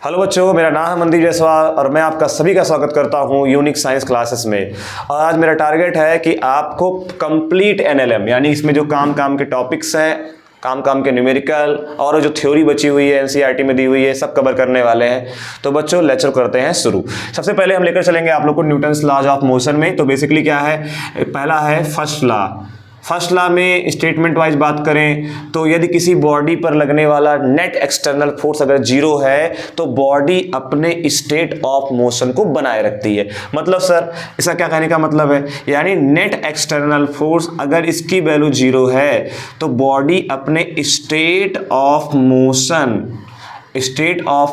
Hello बच्चों, मेरा नाम है मनदीप जायसवाल और मैं आपका सभी का स्वागत करता हूं यूनिक साइंस क्लासेस में। और आज मेरा टारगेट है कि आपको कंप्लीट एनएलएम यानी इसमें जो काम के टॉपिक्स हैं, काम के न्यूमेरिकल और जो थ्योरी बची हुई है एनसीईआरटी में दी हुई है, सब कवर करने वाले हैं। तो बच्चों लेक्चर करते हैं शुरू। सबसे पहले हम लेकर चलेंगे आप लोग को न्यूटन्स लॉज ऑफ मोशन में। तो बेसिकली क्या है, पहला है फर्स्ट लॉ। फर्स्ट लॉ में स्टेटमेंट वाइज बात करें तो यदि किसी बॉडी पर लगने वाला नेट एक्सटर्नल फोर्स अगर जीरो है तो बॉडी अपने स्टेट ऑफ मोशन को बनाए रखती है। मतलब सर इसका क्या कहने का मतलब है, यानी नेट एक्सटर्नल फोर्स अगर इसकी वैल्यू जीरो है तो बॉडी अपने स्टेट ऑफ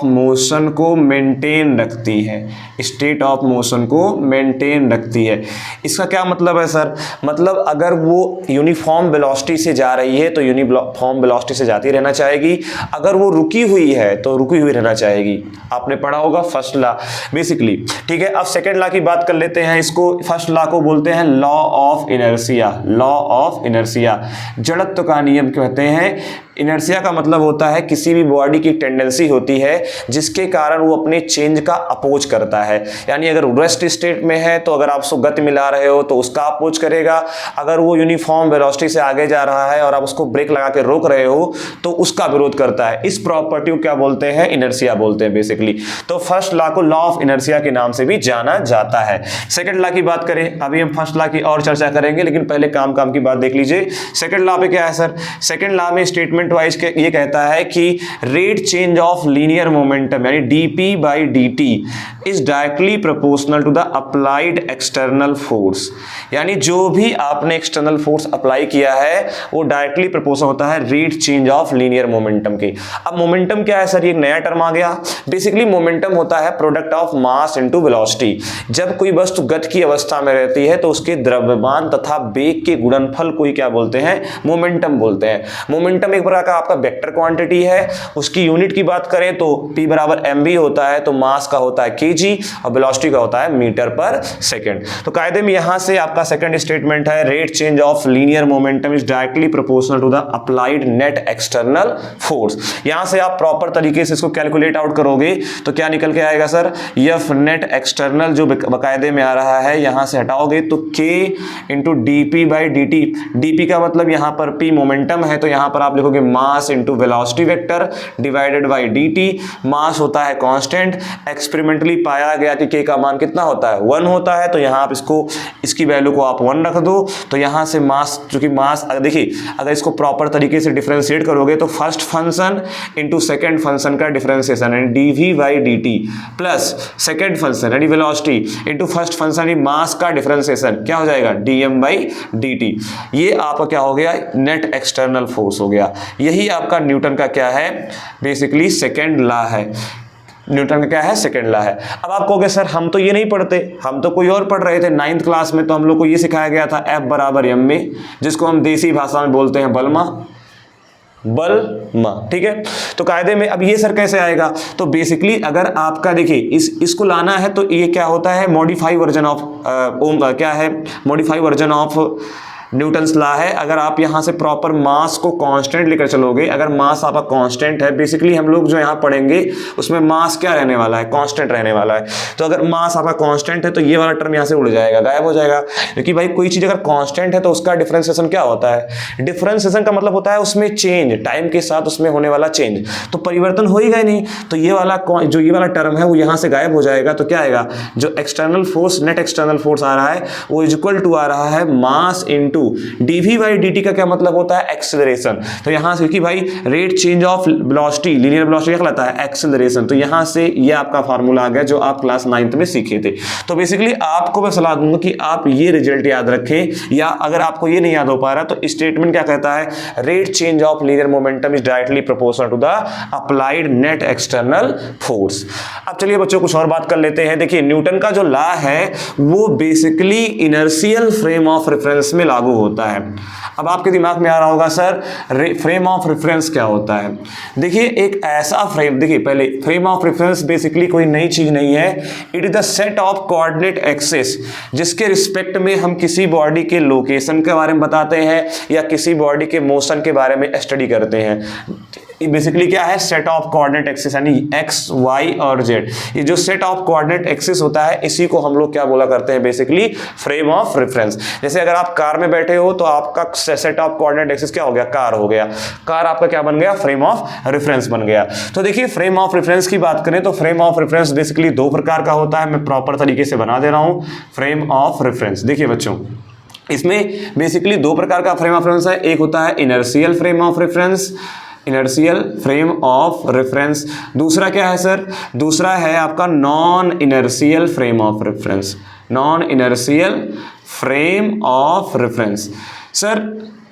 मोशन को मेंटेन रखती है। स्टेट ऑफ मोशन को मेंटेन रखती है। इसका क्या मतलब है सर, मतलब अगर वो यूनिफॉर्म वेलोसिटी से जा रही है तो यूनिफॉर्म वेलोसिटी से जाती रहना चाहेगी, अगर वो रुकी हुई है तो रुकी हुई रहना चाहेगी। आपने पढ़ा होगा फर्स्ट लॉ बेसिकली। ठीक है, अब सेकेंड लॉ की बात कर लेते हैं। इसको फर्स्ट लॉ को बोलते हैं law of inertia. Law of inertia जड़त्व का नियम कहते हैं। इनर्शिया का मतलब होता है किसी भी बॉडी की टेंडेंसी होती है जिसके कारण वो अपने चेंज का अपोज करता है। यानी अगर रेस्ट स्टेट में है तो अगर आप उसको गति मिला रहे हो तो उसका अपोज करेगा, अगर वो यूनिफॉर्म वेलोसिटी से आगे जा रहा है और आप उसको ब्रेक लगा के रोक रहे हो तो उसका विरोध करता है। इस प्रॉपर्टी को क्या बोलते हैं, इनर्शिया बोलते हैं बेसिकली। तो फर्स्ट लॉ को लॉ ऑफ इनर्शिया के नाम से भी जाना जाता है। सेकेंड लॉ की बात करें, अभी हम फर्स्ट लॉ की और चर्चा करेंगे लेकिन पहले काम की बात देख लीजिए। सेकेंड लॉ पे क्या है सर, सेकेंड लॉ में स्टेटमेंट वाइज ये कहता है कि rate change of linear momentum यानी dp by dt is directly proportional to the applied external force. यानी जो भी आपने एक्सटर्नल फोर्स अप्लाई किया है वो डायरेक्टली प्रोपोर्शनल होता है rate change of linear momentum के। अब मोमेंटम क्या है सर, ये नया टर्म आ गया। बेसिकली मोमेंटम होता है product of mass into velocity. जब कोई वस्तु गति की अवस्था में रहती है तो उसके द्रव्यमान तथा वेग के गुणनफल को ही क्या बोलते हैं, मोमेंटम बोलते हैं। मोमेंटम एक प्रकार का आपका वेक्टर क्वांटिटी है। उसकी यूनिट की बात करें तो P बराबर mv होता है, तो मास का होता है kg और वेलोसिटी का होता है मीटर पर सेकंड। तो कायदे में यहां से आपका सेकंड स्टेटमेंट है rate change of linear momentum is directly proportional to the applied net external force. यहां से आप प्रॉपर तरीके से इसको कैलकुलेट आउट करोगे तो क्या निकल के आएगा सर, एफ नेट एक्सटर्नल जो बकायदे में आ रहा है यहां से हटाओगे तो k into DP by D T. DP का मतलब यहां पर P मोमेंटम है तो यहां पर आप लिखोगे mass into velocity vector divided by d. Mass होता है कांस्टेंट, एक्सपेरिमेंटली पाया गया कि k का मान कितना होता है, 1 होता है। तो यहां आप इसकी वैल्यू को आप 1 रख दो तो यहां से मास, चूंकि मास देखिए अगर इसको प्रॉपर तरीके से डिफरेंशिएट करोगे तो first function into second function का डिफरेंशिएशन यानी DV by D T plus second function यानी वेलोसिटी इंटू फर्स्ट फंक्शन यानी मास का डिफरेंशिएशन क्या हो जाएगा, डीएम बाई डी टी। ये आपका क्या हो गया, नेट एक्सटर्नल फोर्स हो गया। यही आपका न्यूटन का क्या है, बेसिकली सेकेंड लॉ है। न्यूटन का क्या है, सेकेंड लॉ है। अब आप कहोगे सर हम तो ये नहीं पढ़ते, हम तो कोई और पढ़ रहे थे 9th क्लास में, तो हम लोग को ये सिखाया गया था F बराबर m में, जिसको हम देसी भाषा में बोलते हैं बलमा। ठीक है। तो कायदे में अब ये सर कैसे आएगा, तो बेसिकली अगर आपका देखिए इसको लाना है तो ये क्या होता है, मॉडिफाई वर्जन ऑफ क्या है, modify version of Newton's law है। अगर आप यहां से प्रॉपर मास को कांस्टेंट लेकर चलोगे, अगर मास आपका कांस्टेंट है, बेसिकली हम लोग जो यहां पढ़ेंगे उसमें मास क्या रहने वाला है, कांस्टेंट रहने वाला है। तो अगर मास आपका कांस्टेंट है तो ये वाला टर्म यहां से उड़ जाएगा, गायब हो जाएगा। क्योंकि भाई कोई चीज अगर कांस्टेंट है तो उसका डिफरेंशिएशन क्या होता है, डिफरेंशिएशन का मतलब होता है उसमें चेंज, टाइम के साथ उसमें होने वाला चेंज, तो परिवर्तन होएगा ही नहीं। तो ये वाला टर्म है वो यहां से गायब हो जाएगा। तो क्या आएगा, जो external force, net external force आ रहा है वो इक्वल टू आ रहा है mass into dv by D t का क्या मतलब होता है, एक्सेलरेशन। तो यहां से कि भाई rate change of velocity, linear velocity क्या कहलाता है, एक्सेलरेशन। तो यहां से ये आपका फार्मूला आ गया जो आप क्लास 9th में सीखे थे। तो बेसिकली आपको मैं सलाह दूंगा कि आप ये रिजल्ट याद रखें, या अगर आपको ये नहीं याद हो पा रहा तो स्टेटमेंट क्या कहता है, rate change of linear momentum is directly proportional to the applied net external force. अब चलिए बच्चों कुछ और बात कर लेते हैं। देखिए न्यूटन का जो लॉ है वो basically inertial frame of reference में लागू होता है। अब आपके दिमाग में आ रहा होगा सर फ्रेम ऑफ रेफरेंस क्या होता है। देखिए एक ऐसा फ्रेम, देखिए पहले फ्रेम ऑफ रेफरेंस बेसिकली कोई नई चीज नहीं है, it is the set of coordinate axis जिसके रिस्पेक्ट में हम किसी बॉडी के लोकेशन के बारे में बताते हैं या किसी बॉडी के मोशन के बारे में स्टडी करते हैं। बेसिकली क्या है, सेट ऑफ कोऑर्डिनेट एक्सिस यानी एक्स वाई और जेड, ये जो सेट ऑफ कोऑर्डिनेट एक्सिस होता है इसी को हम लोग क्या बोला करते हैं, बेसिकली फ्रेम ऑफ रेफरेंस। जैसे अगर आप कार में बैठे हो तो आपका सेट ऑफ कोऑर्डिनेट एक्सिस क्या हो गया, कार हो गया, कार आपका क्या बन गया, फ्रेम ऑफ रेफरेंस बन गया। तो देखिए फ्रेम ऑफ रेफरेंस की बात करें तो फ्रेम ऑफ रेफरेंस बेसिकली दो प्रकार का होता है, मैं प्रॉपर तरीके से बना दे रहा हूं फ्रेम ऑफ रेफरेंस। देखिए बच्चों इसमें बेसिकली दो प्रकार का फ्रेम ऑफ रेफरेंस है, एक होता है inertial frame of reference, inertial frame of reference. दूसरा क्या है सर, दूसरा है आपका non inertial frame of reference, non inertial frame of reference. Sir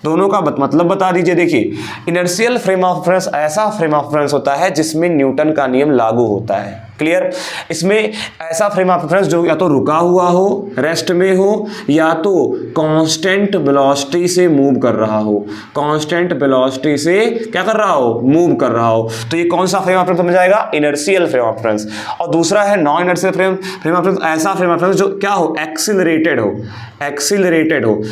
दोनों का मतलब बता दीजिए। देखिए इनर्शियल फ्रेम ऑफ रेफरेंस ऐसा फ्रेम ऑफ रेफरेंस होता है जिसमें न्यूटन का नियम लागू होता है, क्लियर। इसमें ऐसा फ्रेम ऑफ रेफरेंस जो या तो रुका हुआ हो, रेस्ट में हो, या तो कांस्टेंट वेलोसिटी से मूव कर रहा हो, कांस्टेंट वेलोसिटी से क्या कर रहा हो, मूव कर रहा हो। तो ये कौन सा फ्रेम ऑफ रेफरेंस समझ आएगा, इनर्शियल फ्रेम ऑफ रेफरेंस। और दूसरा है non inertial frame of reference, ऐसा फ्रेम ऑफ रेफरेंस जो क्या हो, एक्सीलरेटेड हो, एक्सीलरेटेड हो।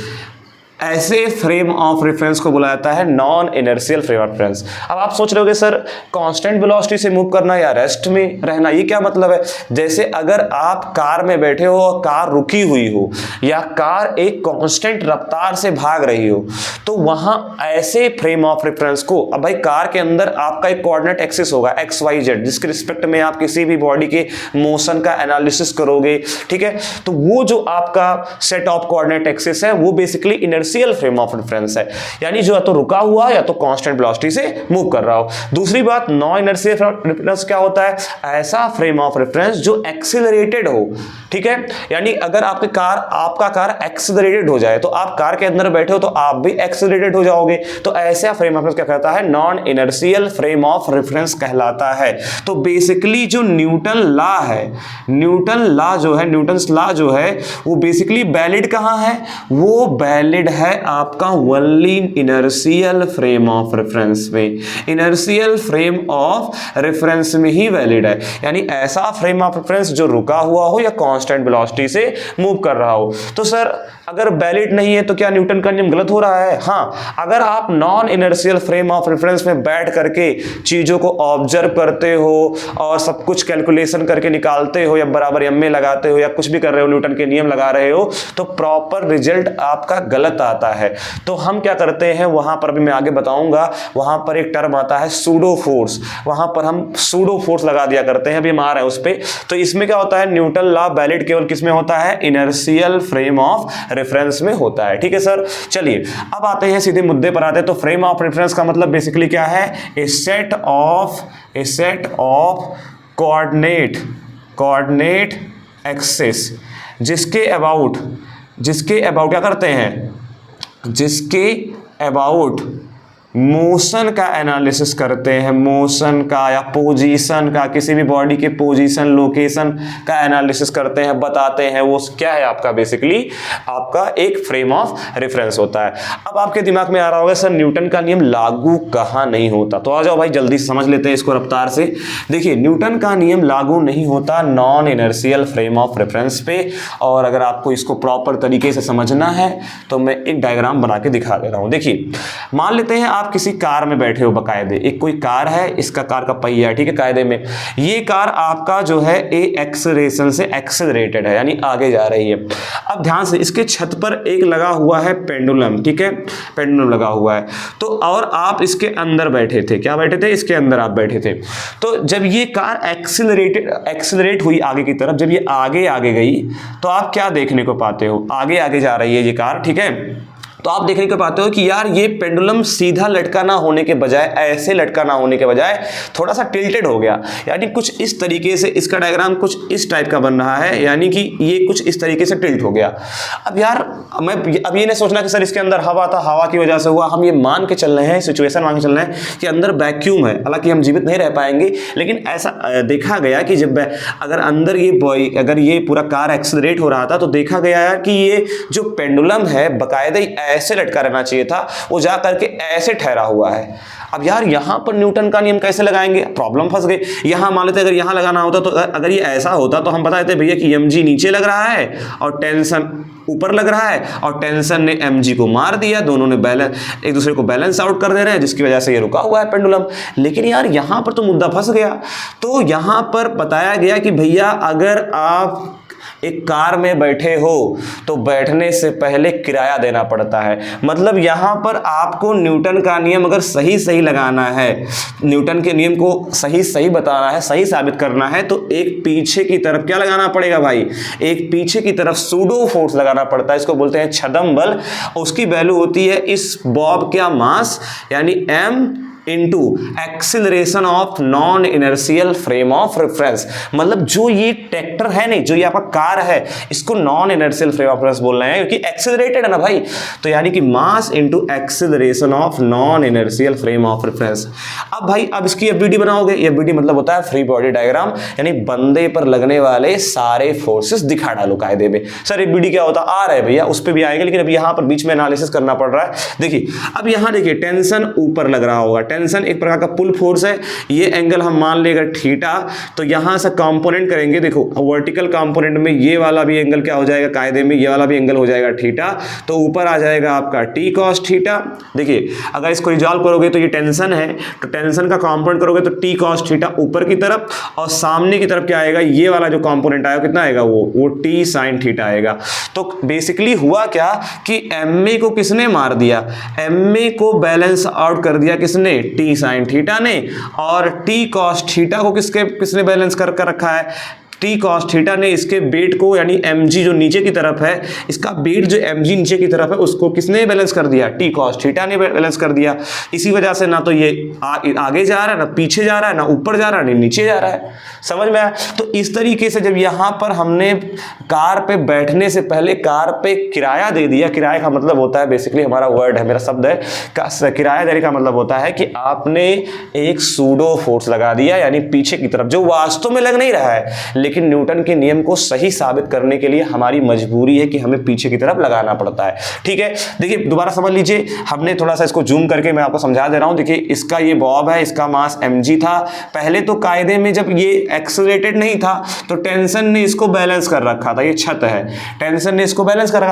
ऐसे फ्रेम ऑफ रेफरेंस को बुलाया जाता है non inertial frame of reference. अब आप सोच रहे होगे सर कांस्टेंट वेलोसिटी से मूव करना या रेस्ट में रहना, ये क्या मतलब है। जैसे अगर आप कार में बैठे हो और कार रुकी हुई हो या कार एक कांस्टेंट रफ्तार से भाग रही हो तो वहां ऐसे फ्रेम ऑफ रेफरेंस को, अब भाई कार के अंदर आपका एक कोऑर्डिनेट एक्सिस होगा एक्स वाई जेड जिसके रिस्पेक्ट में आप किसी भी बॉडी के मोशन का एनालिसिस करोगे, ठीक है। तो वो जो आपका सेट ऑफ कोऑर्डिनेट एक्सिस है वो basically inertial frame of reference है, यानी जो या तो रुका हुआ या तो कांस्टेंट वेलोसिटी से मूव कर रहा हो। दूसरी बात नॉन इनर्शियल रेफरेंस क्या होता है, ऐसा फ्रेम ऑफ रेफरेंस जो एक्सीलरेटेड हो, ठीक है। यानी अगर आपका कार एक्सीलरेटेड हो जाए तो आप कार के अंदर बैठे हो तो आप भी एक्सीलरेटेड हो जाओगे, तो ऐसा फ्रेम ऑफ रेफरेंस क्या कहता है, non inertial frame of reference कहलाता है। तो बेसिकली जो न्यूटन लॉ है, न्यूटन लॉ जो है, न्यूटन्स लॉ जो है वो बेसिकली वैलिड कहां है, वो वैलिड है आपका only inertial frame of reference में, इनर्शियल फ्रेम ऑफ रेफरेंस में ही वैलिड है। यानी ऐसा फ्रेम ऑफ रेफरेंस जो रुका हुआ हो या कांस्टेंट वेलोसिटी से मूव कर रहा हो। तो सर अगर वैलिड नहीं है तो क्या न्यूटन का नियम गलत हो रहा है। हाँ, अगर आप non inertial frame of reference में बैठ करके चीजों को ऑब्जर्व करते हो और सब कुछ कैलकुलेशन करके निकालते हो या बराबर एम में लगाते हो या कुछ भी कर रहे हो, न्यूटन के नियम लगा रहे हो, तो प्रॉपर रिजल्ट आपका गलत आता है। तो हम क्या करते हैं, वहां पर भी मैं आगे बताऊंगा, वहां पर एक टर्म आता है सूडो फोर्स, वहां पर हम सूडो फोर्स लगा दिया करते हैं, अभी हम आ रहे हैं उस पे। तो इसमें क्या होता है, न्यूटन लॉ वैलिड केवल किस में होता है, इनर्शियल फ्रेम ऑफ रेफरेंस में होता है, ठीक है सर। चलिए अब आते हैं सीधे मुद्दे पर आते हैं। तो फ्रेम ऑफ रेफरेंस का मतलब बेसिकली क्या है, ए सेट ऑफ कोऑर्डिनेट एक्सिस जिसके अबाउट क्या करते हैं, जिसके अबाउट मोशन का एनालिसिस करते हैं, मोशन का या पोजीशन का, किसी भी बॉडी के पोजीशन लोकेशन का एनालिसिस करते हैं, बताते हैं, वो क्या है आपका बेसिकली आपका एक फ्रेम ऑफ रेफरेंस होता है। अब आपके दिमाग में आ रहा होगा सर न्यूटन का नियम लागू कहाँ नहीं होता, तो आ जाओ भाई जल्दी समझ लेते हैं इसको रफ्तार से। देखिए न्यूटन का नियम लागू नहीं होता non inertial frame of reference पे, और अगर आपको इसको प्रॉपर तरीके से समझना है तो मैं एक डायग्राम बना के दिखा दे रहा हूँ। देखिए मान लेते हैं आप किसी कार में बैठे हो, बकायदे एक कोई कार है, इसका कार का पहिया है, ठीक है, कायदे में ये कार आपका जो है ए एक्सेलरेशन से एक्सेलरेटेड है, यानी आगे जा रही है। अब ध्यान से, इसके छत पर एक लगा हुआ है पेंडुलम, ठीक है, पेंडुलम लगा हुआ है। तो और आप इसके अंदर बैठे थे, क्या बैठे थे, इसके अंदर आप बैठे थे। तो जब ये कार एक्सेलरेट हुई आगे की तरफ, जब ये आगे गई तो आप क्या देखने को पाते हो, आगे आगे जा रही है ये कार, ठीक है। तो आप देखने को पाते हो कि यार ये पेंडुलम सीधा लटका ना होने के बजाय, ऐसे लटका ना होने के बजाय थोड़ा सा टिल्टेड हो गया, यानी कुछ इस तरीके से इसका डायग्राम कुछ इस टाइप का बन रहा है, यानी कि ये कुछ इस तरीके से टिल्ट हो गया। अब यार मैं अब ये नहीं सोचना कि सर इसके अंदर हवा था, हवा की वजह से हुआ, हम ये मान के चल रहे हैं, सिचुएशन मान के चल रहे हैं कि अंदर वैक्यूम है, हालांकि हम जीवित नहीं रह पाएंगे, लेकिन ऐसा देखा गया कि जब अगर अंदर अगर ये पूरा कार एक्सेलरेट हो रहा था तो देखा गया कि ये जो पेंडुलम है बकायदा ऐसे लटका रहना चाहिए था, वो जा करके ऐसे ठहरा हुआ है। अब यार यहाँ पर न्यूटन का नियम कैसे लगाएंगे, प्रॉब्लम फंस गई। यहाँ मान लेते अगर यहाँ लगाना होता तो अगर ये ऐसा होता तो हम बता देते भैया कि mg नीचे लग रहा है और टेंशन ऊपर लग रहा है, और टेंशन ने mg को मार दिया, दोनों ने बैलेंस एक दूसरे को बैलेंस आउट कर दे रहे हैं, जिसकी वजह से ये रुका हुआ है पेंडुलम। लेकिन यार यहाँ पर तो मुद्दा फंस गया। तो यहाँ पर बताया गया कि भैया अगर आप एक कार में बैठे हो तो बैठने से पहले किराया देना पड़ता है। मतलब यहाँ पर आपको न्यूटन का नियम अगर सही सही लगाना है, न्यूटन के नियम को सही सही बताना है, सही साबित करना है, तो एक पीछे की तरफ क्या लगाना पड़ेगा भाई, एक पीछे की तरफ सूडो फोर्स लगाना पड़ता है। इसको बोलते हैं छद्म बल। उसकी वैल्यू होती है इस बॉब का मास यानी m into acceleration of non inertial frame of reference. मतलब जो ये ट्रैक्टर है नहीं, जो ये आपका कार है, इसको non inertial frame of reference बोल रहे हैं क्योंकि एक्सिलरेटेड है ना भाई। तो यानी कि mass into acceleration of non inertial frame of reference. अब भाई अब इसकी एफबीडी बनाओगे। एफबीडी मतलब होता है फ्री बॉडी डायग्राम, यानी बंदे पर लगने वाले सारे फोर्सेस दिखा डालो कायदे में। सर एफबीडी क्या होता आ रहा है भैया, उस पर भी आएंगे, लेकिन अब यहाँ पर बीच में एनालिसिस करना पड़ रहा है। देखिए अब यहाँ देखिए टेंशन ऊपर लग रहा होगा, टेंशन एक प्रकार का पुल फोर्स है। ये एंगल हम मान लेगा थीटा, तो यहां से कंपोनेंट करेंगे। देखो वर्टिकल कंपोनेंट में ये वाला भी एंगल क्या हो जाएगा कायदे में, ये वाला भी एंगल हो जाएगा थीटा, तो ऊपर आ जाएगा आपका टी कॉस थीटा। देखिए अगर इसको रिजॉल्व करोगे तो ये टेंशन है, तो टेंशन का कंपोनेंट करोगे तो टी कॉस थीटा ऊपर की तरफ, और सामने की तरफ क्या आएगा, ये वाला जो कंपोनेंट आएगा कितना आएगा, वो टी साइन थीटा आएगा। तो बेसिकली हुआ क्या कि एमए को किसने मार दिया, एमए को बैलेंस आउट कर दिया किसने, टी साइन थीटा ने, और टी कॉस थीटा को किसने बैलेंस कर रखा है, टी कॉस थीटा ने। इसके वेट को यानी mg जो नीचे की तरफ है, इसका वेट जो mg नीचे की तरफ है उसको किसने बैलेंस कर दिया, टी कॉस थीटा ने बैलेंस कर दिया। इसी वजह से ना तो ये आगे जा रहा है, ना पीछे जा रहा है, ना ऊपर जा रहा है, ना नीचे जा रहा है। समझ में आया। तो इस तरीके से जब यहाँ पर हमने कार पे बैठने से पहले कार पे किराया दे दिया, किराए का मतलब होता है बेसिकली हमारा वर्ड है, मेरा शब्द है, किराया देने का मतलब होता है कि आपने एक सूडो फोर्स लगा दिया यानी पीछे की तरफ, जो वास्तव में लग नहीं रहा है, लेकिन न्यूटन के नियम को सही साबित करने के लिए हमारी मजबूरी है कि हमें पीछे की तरफ लगाना पड़ता है। ठीक है, देखिए दोबारा समझ लीजिए, हमने थोड़ा सा इसको जूम करके मैं आपको समझा दे रहा हूं। देखिए इसका ये बॉब है, इसका मास mg था। पहले तो कायदे में जब ये एक्सेलरेटेड नहीं था तो टेंशन ने इसको बैलेंस कर रखा था, ये छत है, टेंशन ने इसको बैलेंस कर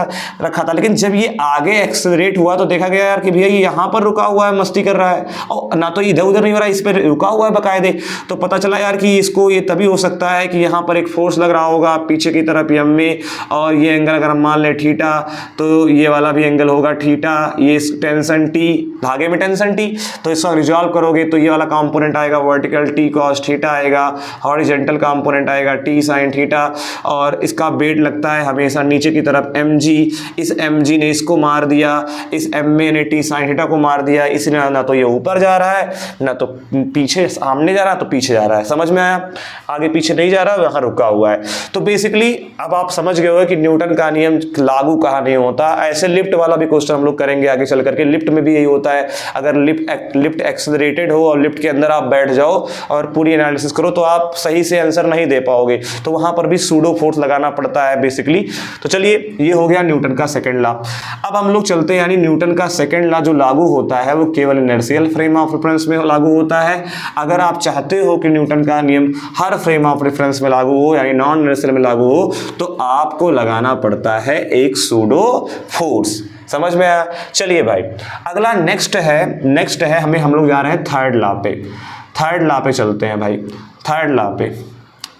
रखा था। लेकिन जब ये आगे एक्सेलरेट हुआ तो देखा गया यार कि भैया ये यहां पर रुका हुआ है, मस्ती कर रहा है, और ना तो इधर उधर नहीं हो रहा है, इस पर रुका हुआ है बकायदे। तो पता चला यार कि इसको ये तभी हो सकता है कि यहाँ पर एक फोर्स लग रहा होगा पीछे की तरफ एमए, और ये एंगल अगर हम मान ले थीटा तो ये वाला भी एंगल होगा थीटा, ये टेंशन टी, धागे में टेंशन टी। तो इसको रिजॉल्व करोगे तो ये वाला कंपोनेंट आएगा वर्टिकल टी कॉस थीटा आएगा, हॉरिजॉन्टल कंपोनेंट आएगा टी साइन थीटा, और इसका वेट लगता है हमेशा नीचे की तरफ mg। इस mg ने इसको मार दिया, इस ma ने टी साइन थीटा को मार दिया, इसने ना तो ये ऊपर जा रहा है ना तो पीछे, सामने जा रहा है तो पीछे जा रहा है। समझ में आया, आगे पीछे नहीं जा रहा है, वहां रुका हुआ है। तो बेसिकली अब आप समझ गए हो कि न्यूटन का नियम लागू कहाँ नहीं होता। ऐसे लिफ्ट वाला भी क्वेश्चन हम लोग करेंगे आगे चल करके। लिफ्ट में भी यही होता है, अगर लिफ्ट एक्सेलरेटेड हो और लिफ्ट के अंदर आप बैठ जाओ और पूरी एनालिसिस करो तो आप सही से आंसर नहीं दे पाओगे, तो वहां पर भी सूडो फोर्स लगाना पड़ता है बेसिकली। तो चलिए ये हो गया न्यूटन का सेकंड लॉ। अब हम लोग चलते हैं, यानी न्यूटन का सेकंड लॉ जो लागू होता है वो केवल इनर्शियल फ्रेम ऑफ रेफरेंस में लागू होता है। अगर आप चाहते हो कि न्यूटन का नियम हर फ्रेम ऑफ रेफरेंस में लागू हो यानी नॉन इनर्शियल में लागू हो, तो आपको लगाना पड़ता है एक सूडो फोर्स। समझ में आया। चलिए भाई अगला नेक्स्ट है हम लोग जा रहे हैं थर्ड लॉ पे। थर्ड लॉ पे चलते हैं भाई, थर्ड लॉ पे।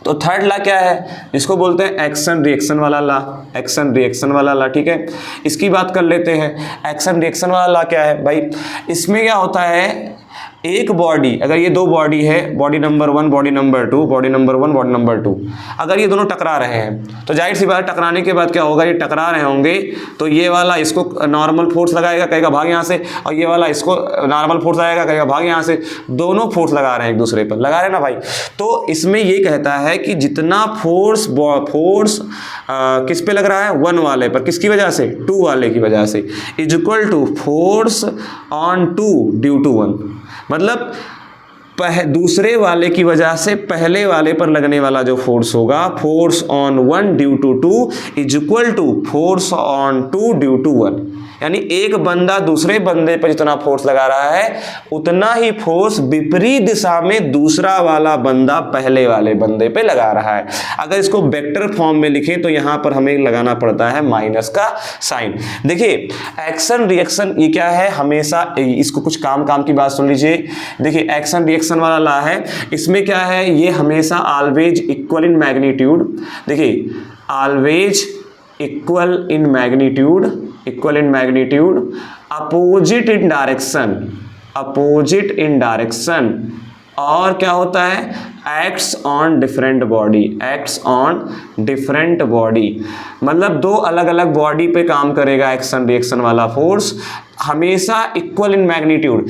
तो थर्ड लॉ क्या है, इसको बोलते हैं एक्शन रिएक्शन वाला लॉ, एक्शन रिएक्शन वाला लॉ। ठीक है, इसकी बात कर लेते हैं। एक्शन रिएक्शन वाला लॉ क्या है भाई, इसमें क्या होता है, एक बॉडी, अगर ये दो बॉडी है, body number 1 body number 2, body number 1 body number 2, अगर ये दोनों टकरा रहे हैं तो जाहिर सी बात टकराने के बाद क्या होगा, ये टकरा रहे होंगे तो ये वाला इसको नॉर्मल फोर्स लगाएगा, कहेगा भाग यहाँ से, और ये वाला इसको नॉर्मल फोर्स लगाएगा, कहेगा भाग यहाँ से। दोनों फोर्स लगा रहे हैं एक दूसरे पर, लगा रहे हैं ना भाई। तो इसमें ये कहता है कि जितना फोर्स किस पे लग रहा है, 1 वाले पर, किसकी वजह से, 2 वाले की वजह से, is equal to force on 2 due to 1। मतलब दूसरे वाले की वजह से पहले वाले पर लगने वाला जो फोर्स होगा, force on 1 due to 2 is equal to force on 2 due to 1। यानी एक बंदा दूसरे बंदे पर जितना फोर्स लगा रहा है उतना ही फोर्स विपरीत दिशा में दूसरा वाला बंदा पहले वाले बंदे पे लगा रहा है। अगर इसको वेक्टर फॉर्म में लिखें तो यहां पर हमें लगाना पड़ता है माइनस का साइन। देखिए एक्शन रिएक्शन ये क्या है, हमेशा इसको कुछ काम की बात सुन लीजिए। देखिए एक्शन रिएक्शन वाला लॉ है, इसमें क्या है, ये हमेशा ऑलवेज इक्वल इन मैग्नीट्यूड। देखिए always equal in magnitude, opposite in direction, और क्या होता है, एक्ट्स ऑन डिफरेंट बॉडी, मतलब दो अलग अलग बॉडी पे काम करेगा एक्शन रिएक्शन वाला फोर्स, हमेशा इक्वल इन मैग्नीट्यूड।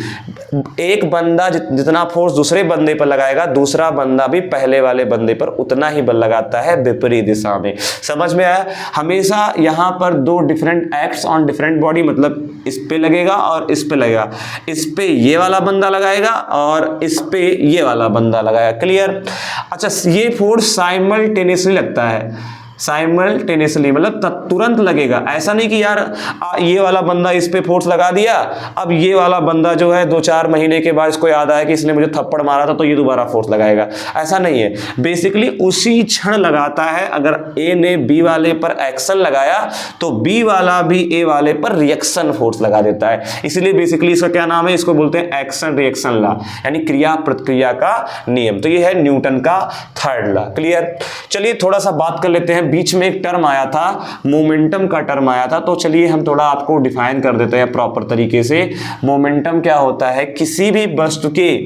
एक बंदा जितना फोर्स दूसरे बंदे पर लगाएगा दूसरा बंदा भी पहले वाले बंदे पर उतना ही बल लगाता है विपरीत दिशा में। समझ में आया? हमेशा यहाँ पर दो different acts on different body, मतलब इस पे लगेगा और इस पे लगेगा, इस पे ये वाला बंदा लगाएगा और इस पे ये वाला बंदा लगाएगा। क्लियर? अच्छा, ये फोर्स साइमल्टेनियसली लगता है, साइमल्टेनियसली मतलब तुरंत लगेगा। ऐसा नहीं कि यार ये वाला बंदा इस पे फोर्स लगा दिया, अब ये वाला बंदा जो है 2-4 महीने के बाद इसको याद आया कि इसने मुझे थप्पड़ मारा था तो ये दोबारा फोर्स लगाएगा, ऐसा नहीं है। बेसिकली उसी क्षण लगाता है। अगर ए ने बी वाले पर एक्शन लगाया तो बी वाला भी ए वाले पर रिएक्शन फोर्स लगा देता है। इसलिए बेसिकली इसका क्या नाम है, इसको बोलते हैं एक्शन रिएक्शन लॉ, यानी क्रिया प्रतिक्रिया का नियम। तो ये है न्यूटन का थर्ड लॉ। क्लियर? चलिए थोड़ा सा बात कर लेते हैं, बीच में एक टर्म आया था, मोमेंटम का टर्म आया था, तो चलिए हम थोड़ा आपको डिफाइन कर देते हैं प्रॉपर तरीके से। मोमेंटम क्या होता है, किसी भी वस्तु के,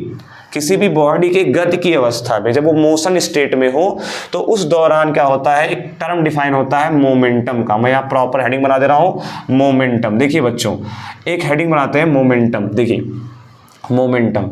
किसी भी बॉडी के गति की अवस्था में जब वो मोशन स्टेट में हो तो उस दौरान क्या होता है, एक टर्म डिफाइन होता है मोमेंटम का। मैं यहाँ प्रॉपर हेडिंग बना दे रहा हूं, मोमेंटम। देखिए बच्चों, एक हेडिंग बनाते हैं मोमेंटम। देखिए मोमेंटम,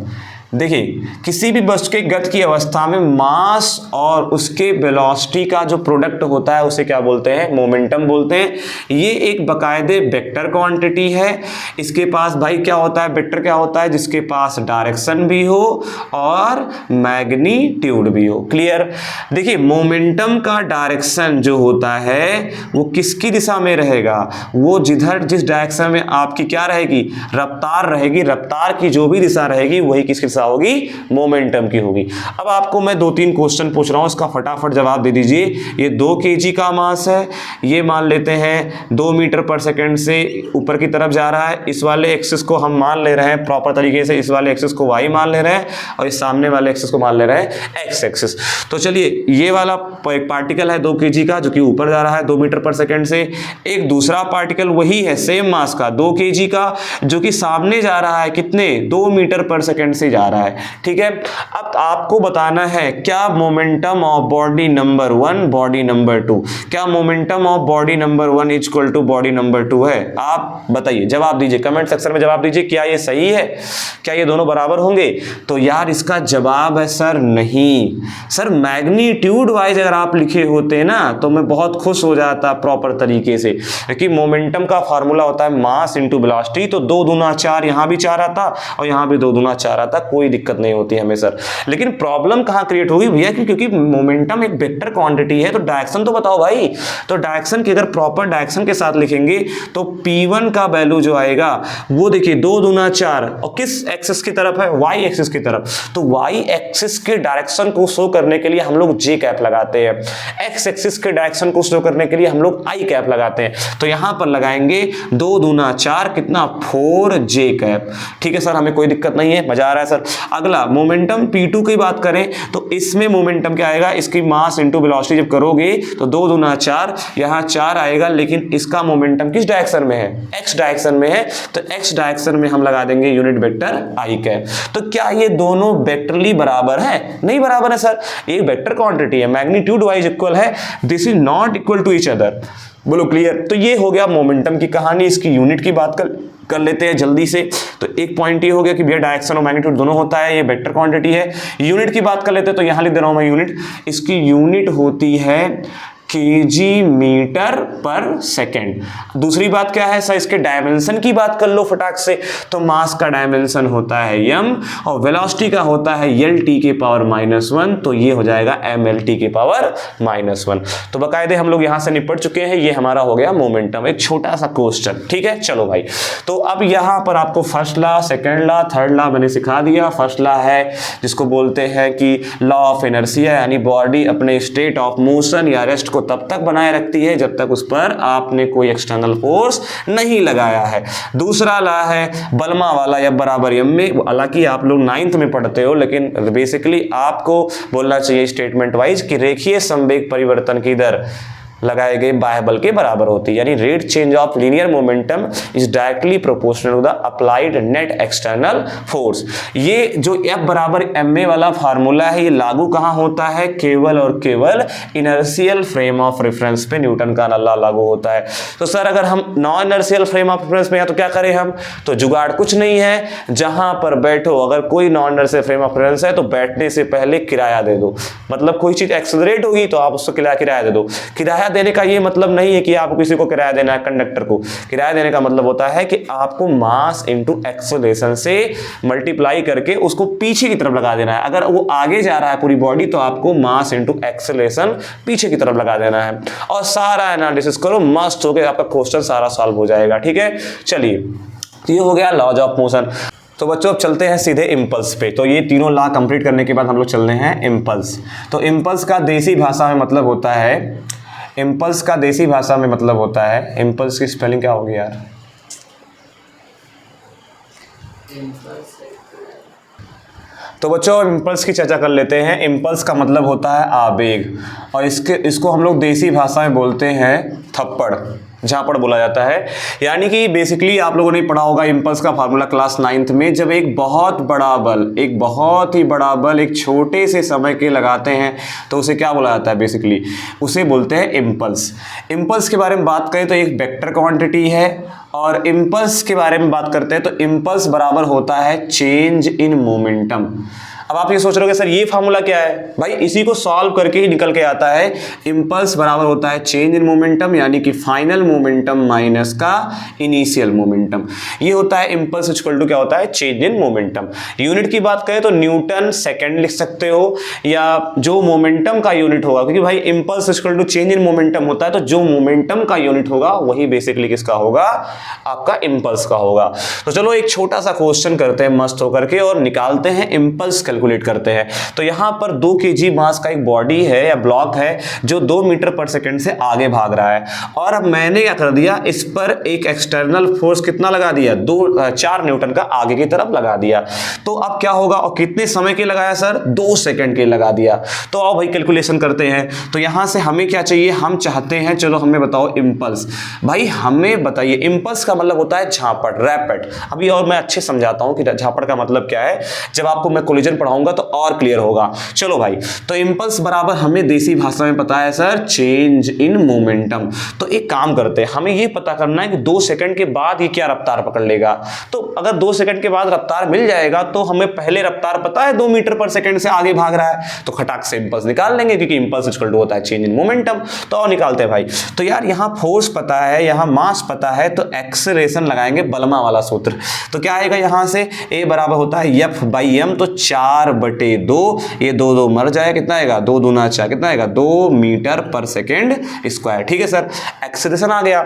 देखिए किसी भी वस्तु के गति की अवस्था में मास और उसके वेलोसिटी का जो प्रोडक्ट होता है उसे क्या बोलते हैं, मोमेंटम बोलते हैं। ये एक बकायदे वेक्टर क्वांटिटी है। इसके पास भाई क्या होता है, वेक्टर क्या होता है, जिसके पास डायरेक्शन भी हो और मैग्नीट्यूड भी हो। क्लियर? देखिए मोमेंटम का डायरेक्शन जो होता है वो किसकी दिशा में रहेगा, वो जिस डायरेक्शन में आपकी क्या रहेगी, रफ्तार रहेगी, रफ्तार की जो भी दिशा रहेगी वही किसकी दिशा होगी, मोमेंटम की होगी। अब आपको मैं 2-3 क्वेश्चन पूछ रहा हूं, इसका फटाफट जवाब दे दीजिए। ये 2 kg का मास है, ये मान लेते हैं 2 मीटर पर सेकंड से ऊपर की तरफ जा रहा है। इस वाले एक्सिस को हम मान ले रहे हैं प्रॉपर तरीके से, इस वाले एक्सिस को y मान ले रहे हैं और इस सामने वाले एक्सिस को मान ले रहे हैं x एक्सिस। तो चलिए ये वाला एक पार्टिकल है 2 kg का जो कि ऊपर जा रहा है 2 मीटर पर सेकंड से। एक दूसरा पार्टिकल वही है सेम मास का 2 kg का जो कि सामने जा रहा है कितने, 2 मीटर पर सेकंड से जा रहा है। ठीक है? अब आपको बताना है क्या momentum of body number 1 body number 2, क्या momentum of body number 1 is equal to body number 2 है? आप बताइए, जवाब दीजिए, कमेंट सेक्शन में जवाब दीजिए, क्या ये सही है, क्या ये दोनों बराबर होंगे? तो यार इसका जवाब है सर नहीं। सर मैग्नीट्यूड वाइज अगर आप लिखे होते ना तो मैं बहुत खुश हो जाता प्रॉपर तरीके से, क्योंकि मोमेंटम का फॉर्मूला होता है मास इंटू वेलोसिटी। तो 2 दूना 4, यहां भी 4 आता और यहां भी 2 दूना 4 आता, कोई दिक्कत नहीं होती हमें सर। लेकिन प्रॉब्लम कहां क्रिएट होगी भैया, क्योंकि मोमेंटम एक वेक्टर क्वांटिटी है, तो डायरेक्शन तो बताओ भाई। तो डायरेक्शन की अगर प्रॉपर डायरेक्शन के साथ लिखेंगे तो P1 का वैल्यू जो आएगा वो देखिए 2 दूना 4 और किस एक्सिस की तरफ है, y एक्सिस की तरफ। तो y एक्सिस के डायरेक्शन को शो करने के लिए हम लोग j कैप लगाते हैं, x एक्सिस के डायरेक्शन को शो करने के लिए हम लोग i कैप लगाते हैं। तो यहां पर लगाएंगे 2 दूना 4 कितना, 4j कैप। ठीक है सर, हमें कोई दिक्कत नहीं है, मजा आ रहा है सर। अगला मोमेंटम P2 की बात करें तो इसमें मोमेंटम क्या आएगा, इसकी मास इंटू वेलोसिटी जब करोगे तो 2 दूना 4, यहां 4 आएगा, लेकिन इसका मोमेंटम किस डायरेक्शन में है, x डायरेक्शन में है। तो x डायरेक्शन में हम लगा देंगे यूनिट वेक्टर i कैप। तो क्या ये दोनों वेक्टरली बराबर है? नहीं बराबर है सर, एक वेक्टर क्वांटिटी है, मैग्नीट्यूड वाइज इक्वल है, this is not equal to each other. बोलो क्लियर? तो ये हो गया मोमेंटम की कहानी। इसकी यूनिट की बात कर लेते हैं जल्दी से। तो एक पॉइंट ये हो गया कि भैया डायरेक्शन और मैग्नीट्यूड दोनों होता है, ये वेक्टर क्वांटिटी है। यूनिट की बात कर लेते हैं तो यहां लिख दे रहा हूं मैं यूनिट। इसकी यूनिट होती है केजी मीटर पर सेकेंड। दूसरी बात क्या है सर, इसके डायमेंशन की बात कर लो फटाक से, तो मास का डायमेंशन होता है m और वेलोसिटी का होता है lt के पावर -1, तो ये हो जाएगा mlt के पावर -1। तो बकायदे हम लोग यहां से निपट चुके हैं, ये हमारा हो गया मोमेंटम, एक छोटा सा क्वेश्चन, ठीक है। चलो भाई, तो अब यहां पर आपको first law, second law, third law मैंने सिखा दिया। फर्स्ट लॉ है जिसको बोलते हैं कि लॉ ऑफ इनर्शिया, यानी बॉडी अपने स्टेट ऑफ मोशन या रेस्ट को तब तक बनाए रखती है जब तक उस पर आपने कोई एक्सटर्नल फोर्स नहीं लगाया है। दूसरा लॉ है बल्मा वाला या बराबर m में, हालांकि आप लोग 9th में पढ़ते हो, लेकिन बेसिकली आपको बोलना चाहिए स्टेटमेंट वाइज कि रेखीय संवेग परिवर्तन की दर लगाए गए बाह्य बल के बराबर होती है, यानी rate change of linear momentum is directly proportional to the applied net external force. ये जो F बराबर ma वाला फार्मूला है, ये लागू कहां होता है, केवल और केवल इनर्शियल फ्रेम ऑफ रेफरेंस पे न्यूटन का लॉ लागू होता है। तो सर अगर हम non inertial frame of reference में है तो क्या करें हम, तो जुगाड़ कुछ नहीं है, जहां पर बैठो, अगर कोई non inertial frame of reference है तो बैठने से पहले किराया दे दो, मतलब कोई चीज एक्सेलरेट होगी तो आप उसको किराया दे दो। किराया देने का ये मतलब नहीं है कि आपको किसी को किराया देना है, कंडक्टर को किराया देने का मतलब होता है कि आपको मास इनटू एक्सेलरेशन से मल्टीप्लाई करके उसको पीछे की तरफ लगा देना है। अगर वो आगे जा रहा है पूरी बॉडी तो आपको मास इनटू एक्सेलरेशन पीछे की तरफ लगा देना है, और सारा एनालिसिस करो, मस्त हो गया, आपका क्वेश्चन सारा सॉल्व हो जाएगा, ठीक है। चलिए, तो ये हो गया लॉज ऑफ मोशन। तो बच्चों अब चलते हैं सीधे इम्पल्स पे। तो ये तीनों लॉ कंप्लीट करने के बाद हम लोग चल रहे हैं इम्पल्स। तो इम्पल्स का देसी भाषा में मतलब होता है, इम्पल्स का देसी भाषा में मतलब होता है, इम्पल्स की स्पेलिंग क्या होगी यार, तो बच्चों इम्पल्स की चर्चा कर लेते हैं। इम्पल्स का मतलब होता है आवेग, और इसको हम लोग देसी भाषा में बोलते हैं थप्पड़, झापड़ बोला जाता है। यानी कि बेसिकली आप लोगों ने पढ़ा होगा इम्पल्स का फार्मूला क्लास 9th में, जब एक बहुत ही बड़ा बल एक छोटे से समय के लगाते हैं तो उसे क्या बोला जाता है, बेसिकली उसे बोलते हैं इम्पल्स। इम्पल्स के बारे में बात करें तो एक वेक्टर क्वांटिटी है, और इम्पल्स के बारे में बात करते हैं तो इम्पल्स बराबर होता है चेंज इन मोमेंटम। अब आप ये सोच रहे हो सर ये फार्मूला क्या है, भाई इसी को सॉल्व करके ही निकल के आता है। इम्पल्स बराबर होता है चेंज इन मोमेंटम, यानी कि फाइनल मोमेंटम माइनस का इनिशियल मोमेंटम, ये होता है इम्पल्स इक्वल टू क्या होता है, चेंज इन मोमेंटम। यूनिट की बात करें तो न्यूटन सेकंड लिख सकते हो, या जो मोमेंटम का यूनिट होगा, क्योंकि भाई impulse equal to change in momentum होता है, तो जो मोमेंटम का यूनिट होगा वही बेसिकली किसका होगा, आपका इम्पल्स का होगा। तो चलो एक छोटा सा क्वेश्चन करते हैं मस्त होकर के, और निकालते हैं इम्पल्स कैलकुलेट करते हैं। तो यहां पर 2 kg मास का एक बॉडी है या ब्लॉक है जो 2 मीटर पर सेकंड से आगे भाग रहा है, और अब मैंने क्या कर दिया, इस पर एक एक्सटर्नल फोर्स कितना लगा दिया, 4 न्यूटन का आगे की तरफ लगा दिया। तो अब क्या होगा, और कितने समय के लगाया सर, 2 सेकंड के लगा दिया। तो आओ भाई कैलकुलेशन करते हैं। तो यहां से हमें क्या चाहिए, हम चाहते हैं, चलो हमें बताओ इम्पल्स। भाई हमें बताइए, इम्पल्स का मतलब होता है झापड़, रैपिड। अभी और मैं अच्छे समझाता हूं कि झापड़ का मतलब क्या है, जब आपको मैं कोलिजन पढ़ाऊंगा तो और क्लियर होगा। चलो भाई, तो इम्पल्स बराबर हमें देसी भाषा में पता है सर चेंज इन मोमेंटम। तो एक काम करते हैं, हमें ये पता करना है कि 2 सेकंड के बाद ये क्या रफ्तार पकड़ लेगा। तो अगर 2 सेकंड के बाद रफ्तार मिल जाएगा तो हमें पहले रफ्तार पता है 2 मीटर पर सेकंड से आगे भाग रहा है, तो खटाक से इम्पल्स निकाल लेंगे, क्योंकि इम्पल्स इक्वल टू होता है चेंज इन मोमेंटम। तो और निकालते हैं भाई। तो यार यहां फोर्स पता है, यहां मास पता है, तो एक्सेलरेशन लगाएंगे बल्मा वाला सूत्र। तो क्या आएगा, यहां से A बराबर होता है F/m, तो 4/2, ये 2 मर जाए, कितना आएगा, 2 दूना 4, कितना आएगा, 2 मीटर पर सेकेंड स्क्वायर। ठीक है सर, एक्सेलरेशन आ गया।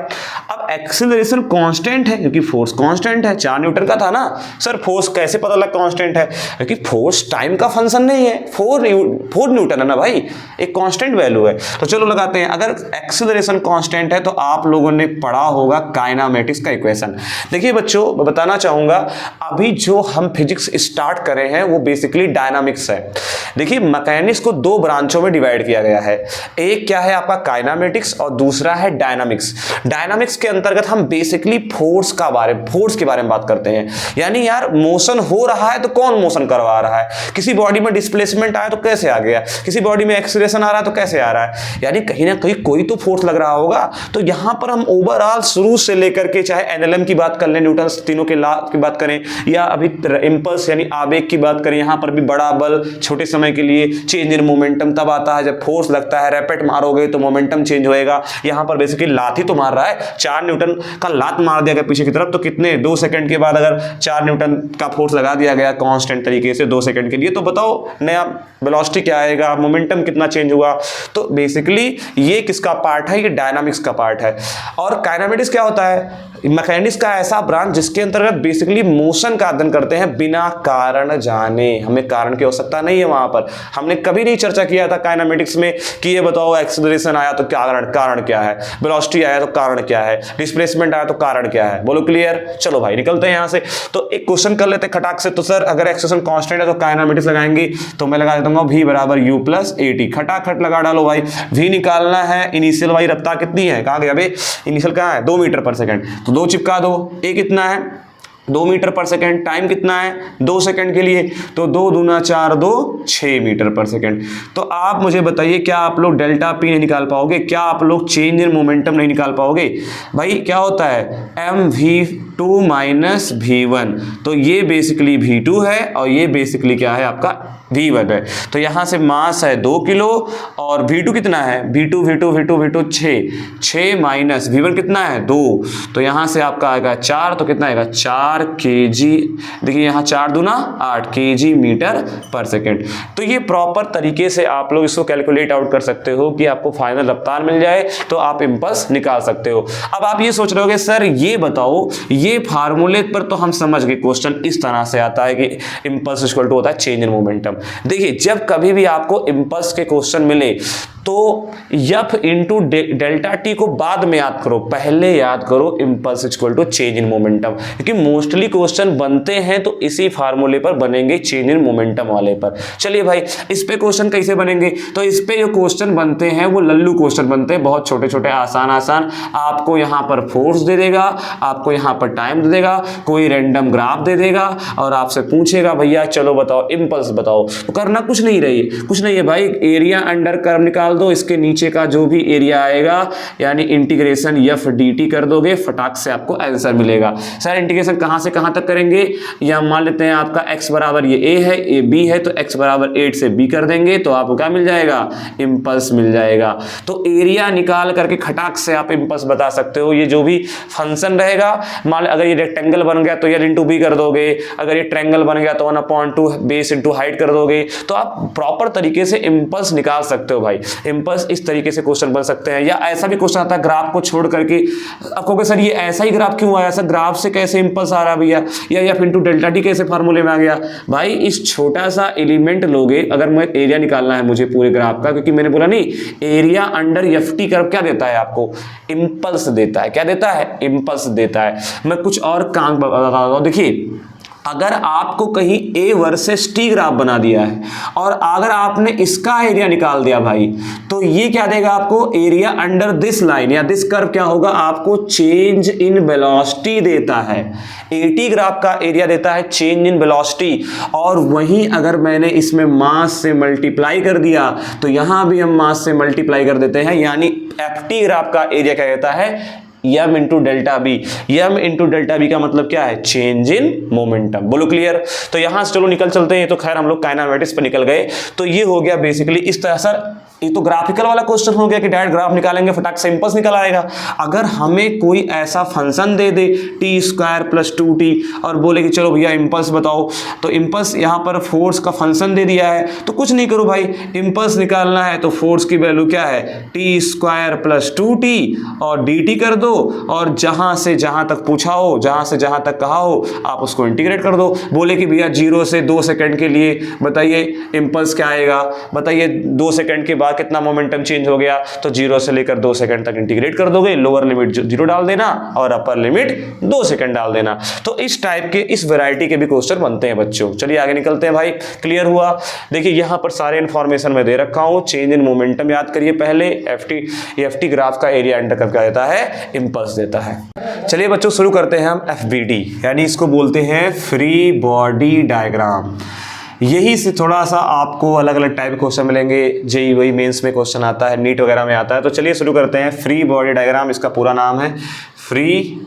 अब एक्सेलरेशन कांस्टेंट है क्योंकि फोर्स कांस्टेंट है, 4 न्यूटन का था ना सर। फोर्स कैसे पता लगा कांस्टेंट है, क्योंकि फोर्स टाइम का फंक्शन नहीं है, 4 न्यूटन है ना भाई, एक कांस्टेंट वैल्यू है। तो चलो लगाते हैं, अगर एक्सेलरेशन कांस्टेंट है तो आप लोगों ने पढ़ा होगा काइनेमेटिक्स का इक्वेशन। देखिए बच्चों, मैं बताना चाहूंगा, अभी जो हम फिजिक्स स्टार्ट कर रहे हैं वो बेसिकली डायनामिक्स है। देखिए मैकेनिक्स को 2 ब्रांचों में डिवाइड किया गया है, एक क्या है आपका काइनेमेटिक्स और दूसरा है डायनामिक्स। डायनामिक्स के अंतर्गत हम बेसिकली फोर्स के बारे में बात करते हैं। यानी यार मोशन हो रहा है तो कौन मोशन करवा रहा है, किसी बॉडी में डिस्प्लेसमेंट आया तो कैसे आ गया, किसी बॉडी में एक्सीलरेशन आ रहा है तो कैसे आ रहा है, यानी कहीं ना कहीं कोई तो फोर्स लग रहा होगा। तो यहां पर हम ओवरऑल शुरू से लेकर के, चाहे एनएलएम की बात कर लें, न्यूटन तीनों के लॉ की बात करें, या अभी इंपल्स यानी आवेग की बात करें, यहां पर पर भी बड़ा बल छोटे समय के लिए चेंज इन मोमेंटम तब आता है जब फोर्स लगता है, रैपिड मारोगे तो मोमेंटम चेंज होएगा। यहाँ पर बेसिकली लात ही तो मार रहा है, 4 न्यूटन का लात मार दिया गया पीछे की तरफ, तो कितने 2 सेकंड के बाद अगर 4 न्यूटन का फोर्स लगा दिया गया कांस्टेंट तरीके से 2 सेकंड के लिए, तो बताओ नया वेलोसिटी क्या आएगा, मोमेंटम कितना चेंज हुआ। तो बेसिकली ये किसका पार्ट है, ये डायनामिक्स का पार्ट है। और काइनेमेटिक्स क्या होता है, मैकेनिक्स का ऐसा ब्रांच जिसके अंतर्गत बेसिकली मोशन का अध्ययन करते हैं बिना कारण जाने। हमें कारण की आवश्यकता नहीं है वहां पर। हमने कभी नहीं चर्चा किया था काइनेमेटिक्स में कि ये बताओ एक्सेलरेशन आया तो क्या कारण क्या है, वेलोसिटी आया तो कारण क्या है, डिस्प्लेसमेंट आया तो कारण क्या है। बोलो क्लियर। चलो भाई निकलते हैं यहां से। तो एक क्वेश्चन कर लेते हैं खटाक से। तो सर अगर एक्सेलरेशन कांस्टेंट है तो काइनेमेटिक्स लगाएंगे, तो मैं लगा देता हूं v बराबर u प्लस at। खटाखट लगा डालो भाई। v निकालना है, इनिशियल भाई रफ्तार कितनी है, कहां गया बे, इनिशियल कहां है 2 मीटर पर सेकंड, तो 2 चिपका दो। a कितना है 2 मीटर पर सेकंड, टाइम कितना है 2 सेकंड के लिए, तो 2 दूना 4 2 6 मीटर पर सेकंड। तो आप मुझे बताइए क्या आप लोग डेल्टा पी नहीं निकाल पाओगे, क्या आप लोग चेंज इन मोमेंटम नहीं निकाल पाओगे। भाई क्या होता है mv2 माइनस v1, तो ये बेसिकली v2 है और ये बेसिकली क्या है आपका v1 है। तो यहां से मास है 2 किलो और v2 कितना है, v2 6 माइनस v1 कितना है 2, तो यहां से आपका आएगा 4, तो कितना आएगा 4 kg। देखिए यहाँ 4 दूना 8 kg मीटर पर सेकेंड। तो ये प्रॉपर तरीके से आप लोग इसको कैलकुलेट आउट कर सकते हो कि आपको फाइनल रफ्तार मिल जाए तो आप इंपल्स निकाल सकते हो। अब आप ये सोच रहे होगे सर ये बताओ, ये फार्मूले पर तो हम समझ गए, क्वेश्चन इस तरह से आता है कि इंपल्स इक्वल टू होता है चेंज इन मोमेंटम। देखिए जब कभी भी आपको इंपल्स के क्वेश्चन मिले तो F इंटू डेल्टा टी को बाद में याद करो, पहले याद करो impulse equal to change in momentum, क्योंकि मोस्टली क्वेश्चन बनते हैं तो इसी फार्मूले पर बनेंगे, चेंज इन मोमेंटम वाले पर। चलिए भाई इस पे क्वेश्चन कैसे बनेंगे, तो इस पे जो क्वेश्चन बनते हैं वो लल्लू क्वेश्चन बनते हैं, बहुत छोटे छोटे आसान। आपको यहाँ पर फोर्स दे देगा, आपको यहाँ पर टाइम दे देगा, कोई रैंडम ग्राफ दे देगा और आपसे पूछेगा भैया चलो बताओ इंपल्स बताओ। तो करना कुछ नहीं है भाई, एरिया अंडर कर्व निकाल दो, इसके नीचे का जो भी एरिया आएगा यानी इंटीग्रेशन एफ डी टी कर दोगे, फटाक से आपको आंसर मिलेगा। सर इंटीग्रेशन कहां से कहां तक करेंगे, या मान लेते हैं आपका x बराबर ये a है, ये b है, तो x बराबर 8 से b कर देंगे तो आपको क्या मिल जाएगा, इंपल्स मिल जाएगा। तो एरिया निकाल करके खटाक से आप इंपल्स बता सकते हो। ये जो भी फंक्शन रहेगा, मान अगर ये रेक्टेंगल बन गया तो ये इंटू बी कर दोगे, अगर ये ट्रायंगल बन गया तो 1/2 बेस इंटू हाइट कर दोगे, तो आप प्रॉपर तरीके से इंपल्स निकाल सकते हो भाई। इंपल्स इस तरीके से क्वेश्चन बन सकते हैं। या ऐसा भी क्वेश्चन आता है ग्राफ को छोड़ करके, आप कहोगे सर ये ऐसा ही ग्राफ क्यों आया, सर ग्राफ से कैसे इंपल्स आ रहा भैया, या एफ इंटू डेल्टा टी कैसे फार्मूले में आ गया। भाई इस छोटा सा एलिमेंट लोगे, अगर मैं एरिया निकालना है मुझे पूरे ग्राफ का, क्योंकि मैंने बोला नहीं area under F T curve क्या देता है आपको, इंपल्स देता है। क्या देता है, इंपल्स देता है। मैं कुछ और काम बताता हूं। देखिए अगर आपको कहीं ए वर्सेस टी ग्राफ बना दिया है और अगर आपने इसका एरिया निकाल दिया भाई, तो ये क्या देगा आपको, एरिया अंडर दिस लाइन या दिस कर्व क्या होगा, आपको चेंज इन वेलोसिटी देता है। एटी ग्राफ का एरिया देता है चेंज इन वेलोसिटी, और वहीं अगर मैंने इसमें मास से मल्टीप्लाई कर दिया तो यहां भी हम मास से मल्टीप्लाई कर देते हैं, यानी एफ टी ग्राफ का एरिया क्या कहता है, m into delta B. m into delta B का मतलब क्या है, चेंज इन मोमेंटम। बोलो क्लियर। तो यहां से चलो निकल चलते हैं, तो खैर हम लोग काइनेमेटिक्स पे निकल गए। तो ये हो गया बेसिकली इस तरह। सर ये तो ग्राफिकल वाला क्वेश्चन हो गया कि डायरेक्ट ग्राफ निकालेंगे फटाक से इंपल्स निकल आएगा। अगर हमें कोई ऐसा फंक्शन दे दे t² + 2t और बोले कि चलो भैया इंपल्स बताओ, तो इंपल्स यहाँ पर फोर्स का फंक्शन दे दिया है, तो कुछ नहीं करो भाई, इंपल्स निकालना है तो फोर्स की वैल्यू क्या है, t² + 2t और dt कर दो, और जहां से जहां तक पूछा हो, जहां से जहां तक कहा हो आप उसको इंटीग्रेट कर दो। बोले कि भैया 0 से 2 सेकंड के लिए बताइए इंपल्स क्या आएगा, बताइए 2 सेकंड के बाद कितना मोमेंटम चेंज हो गया, तो 0 से लेकर 2 सेकंड तक इंटीग्रेट कर दोगे, लोअर लिमिट 0 डाल देना और अपर लिमिट 2 सेकंड डाल देना। तो इस टाइप के, इस वैरायटी के भी क्वेश्चन बनते हैं बच्चों। चलिए आगे निकलते हैं भाई। क्लियर हुआ। देखिए यहां पर सारे इंफॉर्मेशन मैं दे रखा हूं। चेंज इन मोमेंटम याद करिए पहले, एफ टी ग्राफ का एरिया अंडर कर्व क्या देता है, इंपल्स देता है। चलिए बच्चों शुरू करते हैं हम FBD, यानी इसको बोलते हैं फ्री बॉडी डायग्राम। यही से थोड़ा सा आपको अलग अलग टाइप के क्वेश्चन मिलेंगे, जेई वही मेंस में क्वेश्चन आता है, नीट वगैरह में आता है। तो चलिए शुरू करते हैं। फ्री बॉडी डायग्राम इसका पूरा नाम है, फ्री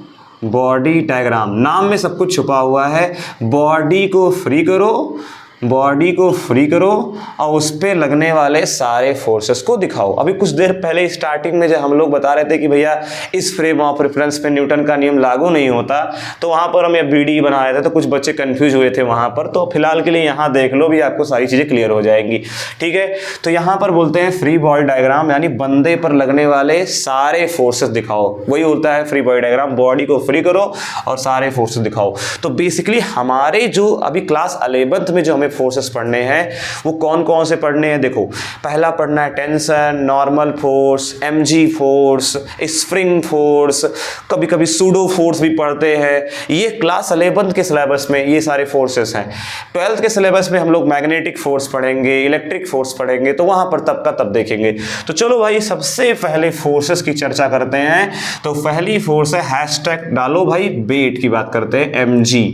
बॉडी डायग्राम। नाम में सब कुछ छुपा हुआ है। बॉडी को फ्री करो बॉडी को फ्री करो और उस पर लगने वाले सारे फोर्सेस को दिखाओ। अभी कुछ देर पहले स्टार्टिंग में जब हम लोग बता रहे थे कि भैया इस फ्रेम ऑफ रेफरेंस पे न्यूटन का नियम लागू नहीं होता, तो वहाँ पर हम ये वीडियो बना रहे थे तो कुछ बच्चे कंफ्यूज हुए थे वहाँ पर। तो फिलहाल के लिए यहाँ देख लो भी, आपको सारी चीज़ें क्लियर हो जाएंगी। ठीक है, तो यहाँ पर बोलते हैं फ्री बॉडी डायग्राम, यानी बंदे पर लगने वाले सारे फोर्सेस दिखाओ। वही होता है फ्री बॉडी डायग्राम, बॉडी को फ्री करो और सारे फोर्सेस दिखाओ। तो बेसिकली हमारे जो अभी क्लास 11th में जो हमें फोर्सेस पढ़ने हैं वो कौन कौन से पढ़ने हैं। देखो, पहला पढ़ना है tension, normal force, mg force, spring force, कभी कभी सूडो फोर्स भी पढ़ते हैं। ये क्लास 11th के सिलेबस में ये सारे फोर्सेस हैं। 12th के सिलेबस में हम लोग मैग्नेटिक फोर्स पढ़ेंगे, इलेक्ट्रिक फोर्स पढ़ेंगे, तो वहां पर तब का तब देखेंगे। तो चलो भाई, सबसे पहले फोर्सेस की चर्चा करते हैं। तो पहली फोर्स है, हैशटैग डालो भाई, वेट की बात करते हैं, mg,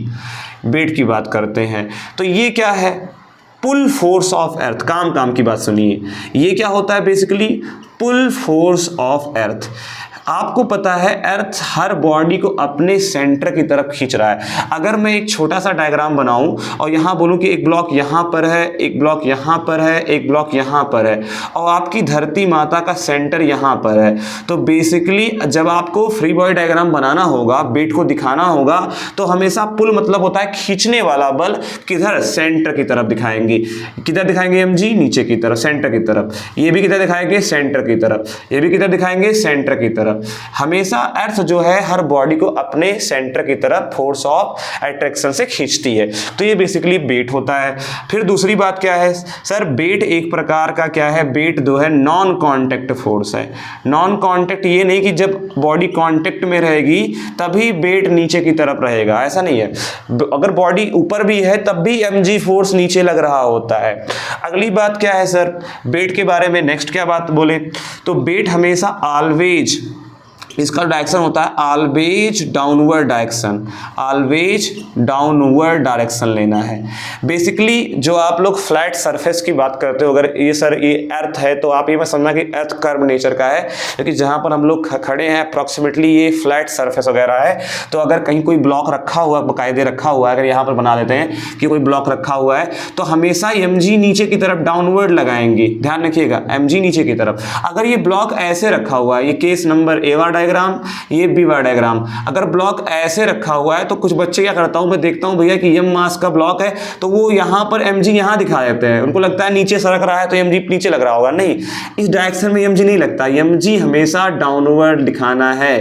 वेट की बात करते हैं। तो ये क्या है, पुल फोर्स ऑफ अर्थ। काम की बात सुनिए, ये क्या होता है basically, pull force of earth. आपको पता है अर्थ हर बॉडी को अपने सेंटर की तरफ खींच रहा है। अगर मैं एक छोटा सा डायग्राम बनाऊं और यहाँ बोलूं कि एक ब्लॉक यहाँ पर है, एक ब्लॉक यहाँ पर है, एक ब्लॉक यहाँ पर है, और आपकी धरती माता का सेंटर यहाँ पर है, तो बेसिकली जब आपको फ्री बॉडी डायग्राम बनाना होगा, वेट को दिखाना होगा, तो हमेशा पुल मतलब होता है खींचने वाला बल, किधर, सेंटर की तरफ दिखाएंगे। किधर दिखाएंगे, mg, नीचे की तरफ, सेंटर की तरफ। ये भी किधर दिखाएंगे, सेंटर की तरफ। ये भी किधर दिखाएंगे, सेंटर की तरफ। हमेशा अर्थ जो है हर बॉडी को अपने सेंटर की तरफ फोर्स ऑफ अट्रैक्शन से खींचती है। तो ये बेसिकली वेट होता है। फिर दूसरी बात क्या है सर, वेट एक प्रकार का क्या है, वेट जो है नॉन कांटेक्ट फोर्स है। नॉन कांटेक्ट ये नहीं कि जब बॉडी कांटेक्ट में रहेगी तभी वेट नीचे की तरफ रहेगा, ऐसा नहीं है। अगर बॉडी ऊपर भी है तब भी mg फोर्स नीचे लग रहा होता है। अगली बात क्या है सर, वेट के बारे में नेक्स्ट क्या बात बोले, तो वेट हमेशा ऑलवेज, इसका डायरेक्शन होता है always downward direction, always downward direction लेना है। बेसिकली जो आप लोग फ्लैट सरफेस की बात करते हो, अगर ये सर ये अर्थ है तो आप ये मत समझना कि अर्थ कर्व नेचर का है, क्योंकि जहाँ पर हम लोग खड़े हैं अप्रॉक्सीमेटली ये फ्लैट सरफेस वगैरह है। तो अगर कहीं कोई ब्लॉक रखा हुआ, बाकायदे रखा हुआ है, अगर यहाँ पर बना देते हैं कि कोई ब्लॉक रखा हुआ है, तो हमेशा mg नीचे की तरफ डाउनवर्ड लगाएंगे, ध्यान रखिएगा, mg नीचे की तरफ। अगर ये ब्लॉक ऐसे रखा हुआ है, ये केस नंबर ए वाला डायग्राम, ये बी वाला डायग्राम, अगर ब्लॉक ऐसे रखा हुआ है तो कुछ बच्चे क्या करता हूं मैं देखता हूं भैया कि m मास का ब्लॉक है तो वो यहां पर mg यहां दिखा देते हैं, उनको लगता है नीचे सरक रहा है तो mg नीचे लग रहा होगा। नहीं, इस डायरेक्शन में mg नहीं लगता, mg हमेशा डाउनवर्ड दिखाना है।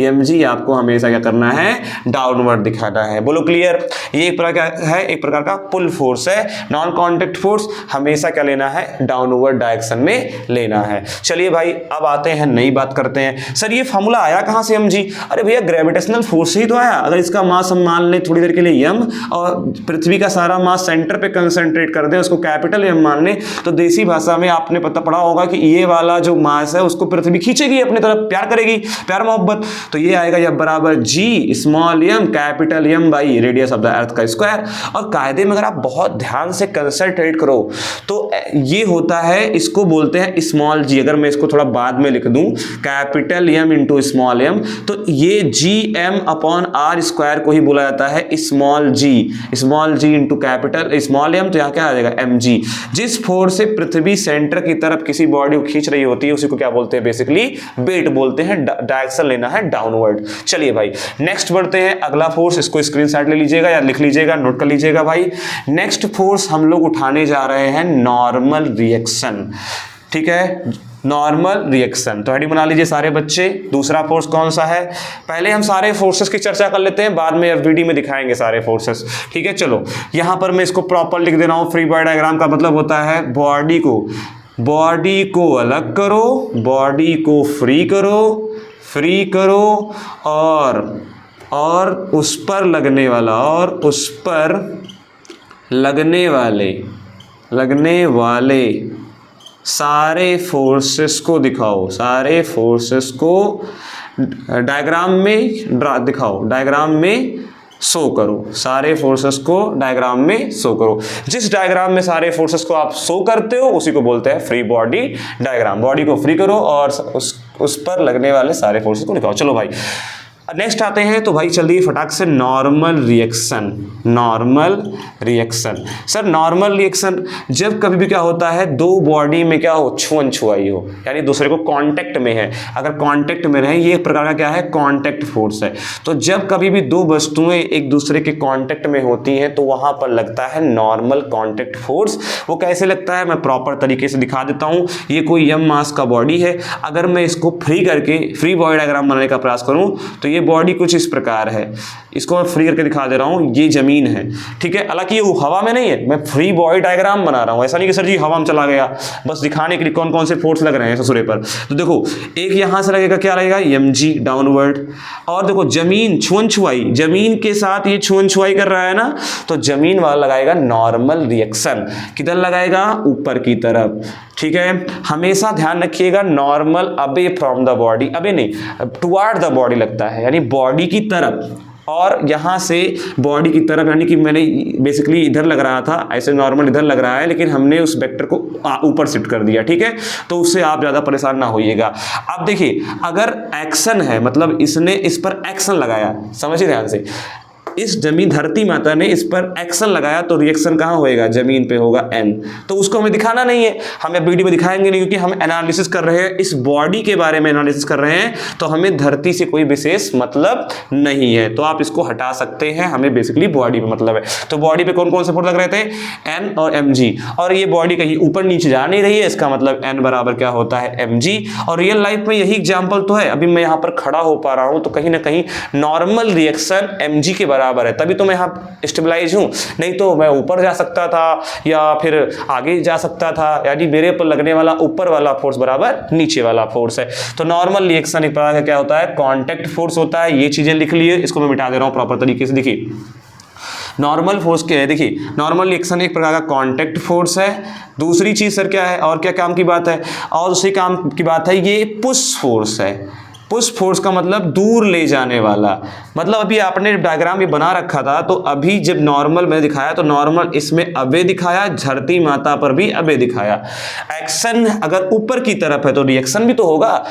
mg आपको हमेशा क्या करना है, डाउनवर्ड दिखाना है। बोलो क्लियर। ये एक प्रकार का है, एक प्रकार का पुल फोर्स है, नॉन कॉन्टेक्ट फोर्स, हमेशा क्या लेना है, डाउनवर्ड डायरेक्शन में लेना है। चलिए भाई, अब आते हैं नई बात करते हैं। सर ये फॉर्मूला आया कहां से mg? अरे भैया ग्रेविटेशनल फोर्स ही तो आया। अगर इसका मास हम मान लें थोड़ी देर के लिए m और पृथ्वी का सारा मास सेंटर पे कंसंट्रेट कर दें, उसको कैपिटल m मान लें, तो देसी भाषा में आपने पता पढ़ा होगा कि ये वाला जो मास है उसको पृथ्वी खींचेगी अपनी तरफ, प्यार करेगी, प्यार मोहब्बत। तो ये आएगा या बराबर g small m capital M by radius of the earth का स्क्वायर। और कायदे में अगर आप बहुत ध्यान से कंसंट्रेट करो तो ये होता है, इसको बोलते हैं स्मॉल g। अगर मैं इसको थोड़ा बाद में लिख दूं, capital M into small m, तो ये gm अपॉन आर स्क्वायर को ही बोला जाता है small g into capital small m। तो यहाँ क्या आ जाएगा, mg। जिस फोर्स से पृथ्वी सेंटर की तरफ किसी बॉडी को खींच रही होती है उसी को क्या बोलते हैं, बेसिकली वेट बोलते हैं। डायरेक्शन लेना है डाउनवर्ड। चलिए भाई नेक्स्ट बढ़ते हैं, अगला फोर्स, इसको स्क्रीनशॉट ले लीजिएगा या लिख लीजिएगा, नोट कर लीजिएगा भाई। नेक्स्ट फोर्स हम लोग उठाने जा रहे हैं नॉर्मल रिएक्शन। ठीक है, नॉर्मल रिएक्शन। तो हेडिंग बना लीजिए सारे बच्चे। दूसरा फोर्स कौन सा है, पहले हम सारे फोर्सेस की चर्चा कर लेते हैं, बाद में एफवीडी में दिखाएंगे सारे फोर्सेस। ठीक है, चलो यहां पर मैं इसको प्रॉपर लिख दे रहा हूं। फ्री बॉडी डायग्राम का मतलब होता है बॉडी को अलग करो, बॉडी को फ्री करो और उस पर लगने वाले सारे फोर्सेस को दिखाओ, सारे फोर्सेस को डायग्राम में दिखाओ, डायग्राम में शो करो, सारे फोर्सेस को डायग्राम में शो करो। जिस डायग्राम में सारे फोर्सेस को आप शो करते हो उसी को बोलते हैं फ्री बॉडी डायग्राम। बॉडी को फ्री करो और उस पर लगने वाले सारे फोर्सेस को दिखाओ। चलो भाई नेक्स्ट आते हैं तो भाई चलिए फटाक से normal reaction. Normal reaction sir, normal reaction जब कभी भी क्या होता है, दो बॉडी में क्या हो, छुअन छुआई हो, यानी दूसरे को कांटेक्ट में है, अगर कांटेक्ट में रहे, ये एक प्रकार का क्या है, कांटेक्ट फोर्स है। तो जब कभी भी दो वस्तुएं एक दूसरे के कांटेक्ट में होती हैं तो वहां पर लगता है नॉर्मल कांटेक्ट फोर्स। वो कैसे लगता है, मैं प्रॉपर तरीके से दिखा देता हूं। ये कोई m मास का बॉडी है, अगर मैं इसको फ्री करके फ्री बॉडी डायग्राम बनाने का प्रयास करूं तो ये बॉडी कुछ इस प्रकार है। इसको मैं फ्री करके दिखा दे रहा हूं, ये जमीन है, ठीक है। हालांकि ये हवा में नहीं है, मैं फ्री बॉडी डायग्राम बना रहा हूं। ऐसा नहीं कि सर जी हवा में चला गया, बस दिखाने के लिए कौन कौन से फोर्स लग रहे हैं ससुरे पर। तो देखो एक यहां से लगेगा, क्या लगेगा, mg डाउनवर्ड। और देखो जमीन छुअन छुआई, जमीन के साथ ये छुअन छुआई कर रहा है ना, तो जमीन वाला लगाएगा नॉर्मल रिएक्शन। किधर लगाएगा, ऊपर की तरफ, ठीक है। हमेशा ध्यान रखिएगा normal away from the body, away नहीं टुवार्ड द बॉडी लगता है, यानी बॉडी की तरफ। और यहाँ से बॉडी की तरफ, यानी कि मैंने बेसिकली इधर लग रहा था, ऐसे नॉर्मल इधर लग रहा है, लेकिन हमने उस वेक्टर को ऊपर शिफ्ट कर दिया, ठीक है। तो उससे आप ज़्यादा परेशान ना होइएगा। अब देखिए अगर एक्शन है, मतलब इसने इस पर एक्शन लगाया, समझिए ध्यान से, इस जमीन धरती माता ने इस पर एक्शन लगाया तो रिएक्शन कहाँ होएगा, जमीन पे होगा n। तो उसको हमें दिखाना नहीं है, हमें वीडियो में दिखाएंगे नहीं, क्योंकि हम एनालिसिस कर रहे हैं, इस बॉडी के बारे में एनालिसिस कर रहे हैं, तो हमें धरती से कोई विशेष मतलब नहीं है। तो आप इसको हटा सकते हैं, हमें बेसिकली बॉडी में मतलब है। तो बॉडी पे कौन कौन से फोर्स लग रहे थे, n और mg। और ये बॉडी कहीं ऊपर नीचे जा नहीं रही है, इसका मतलब n बराबर क्या होता है, mg। और रियल लाइफ में यही एग्जाम्पल तो है, अभी मैं यहाँ पर खड़ा हो पा रहा हूँ, तो कहीं ना कहीं नॉर्मल रिएक्शन mg के बराबर है, तभी तो मैं यहाँ स्टेबलाइज हूँ। नहीं तो मैं ऊपर जा सकता था या फिर आगे जा सकता था, यानी मेरे पर लगने वाला ऊपर वाला फोर्स बराबर नीचे वाला फोर्स है। तो नॉर्मल रिएक्शन एक प्रकार का क्या होता है, कांटेक्ट फोर्स होता है। ये चीजें लिख लिए, इसको मैं मिटा दे रहा हूँ प्रॉपर तरीके से। देखिए नॉर्मल फोर्स क्या है, देखिए नॉर्मल रिएक्शन एक प्रकार का कांटेक्ट फोर्स है। दूसरी चीज सर क्या है, और क्या काम की बात है, और दूसरी काम की बात है, ये पुश फोर्स है। पुश फोर्स का मतलब दूर ले जाने वाला, मतलब अभी आपने डायग्राम ये बना रखा था, तो अभी जब नॉर्मल मैंने दिखाया तो नॉर्मल इसमें अबे दिखाया, धरती माता पर भी अबे दिखाया। एक्शन अगर ऊपर की तरफ है तो रिएक्शन भी तो होगा।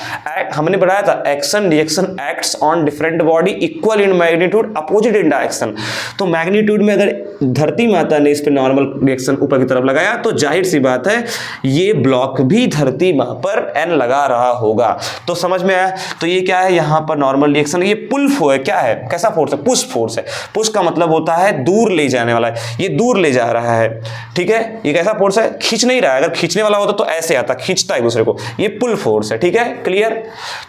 हमने बताया था action reaction acts on different body equal in magnitude opposite in direction. तो मैग्नीट्यूड में अगर धरती माता ने इस पर नॉर्मल रिएक्शन ऊपर की तरफ लगाया तो जाहिर सी बात है ये ब्लॉक भी धरती मां पर एन लगा रहा होगा। तो समझ में आया। तो ये क्या है, यहां पर नॉर्मल रिएक्शन, ये पुल है, क्या है, कैसा फोर्स है, पुश फोर्स है। पुश का मतलब होता है दूर ले जाने वाला है, ये दूर ले जा रहा है, ठीक है। ये कैसा फोर्स है, खींच नहीं रहा है, अगर खींचने वाला होता तो ऐसे आता, खींचता है दूसरे को, ये पुल फोर्स है, ठीक है, क्लियर।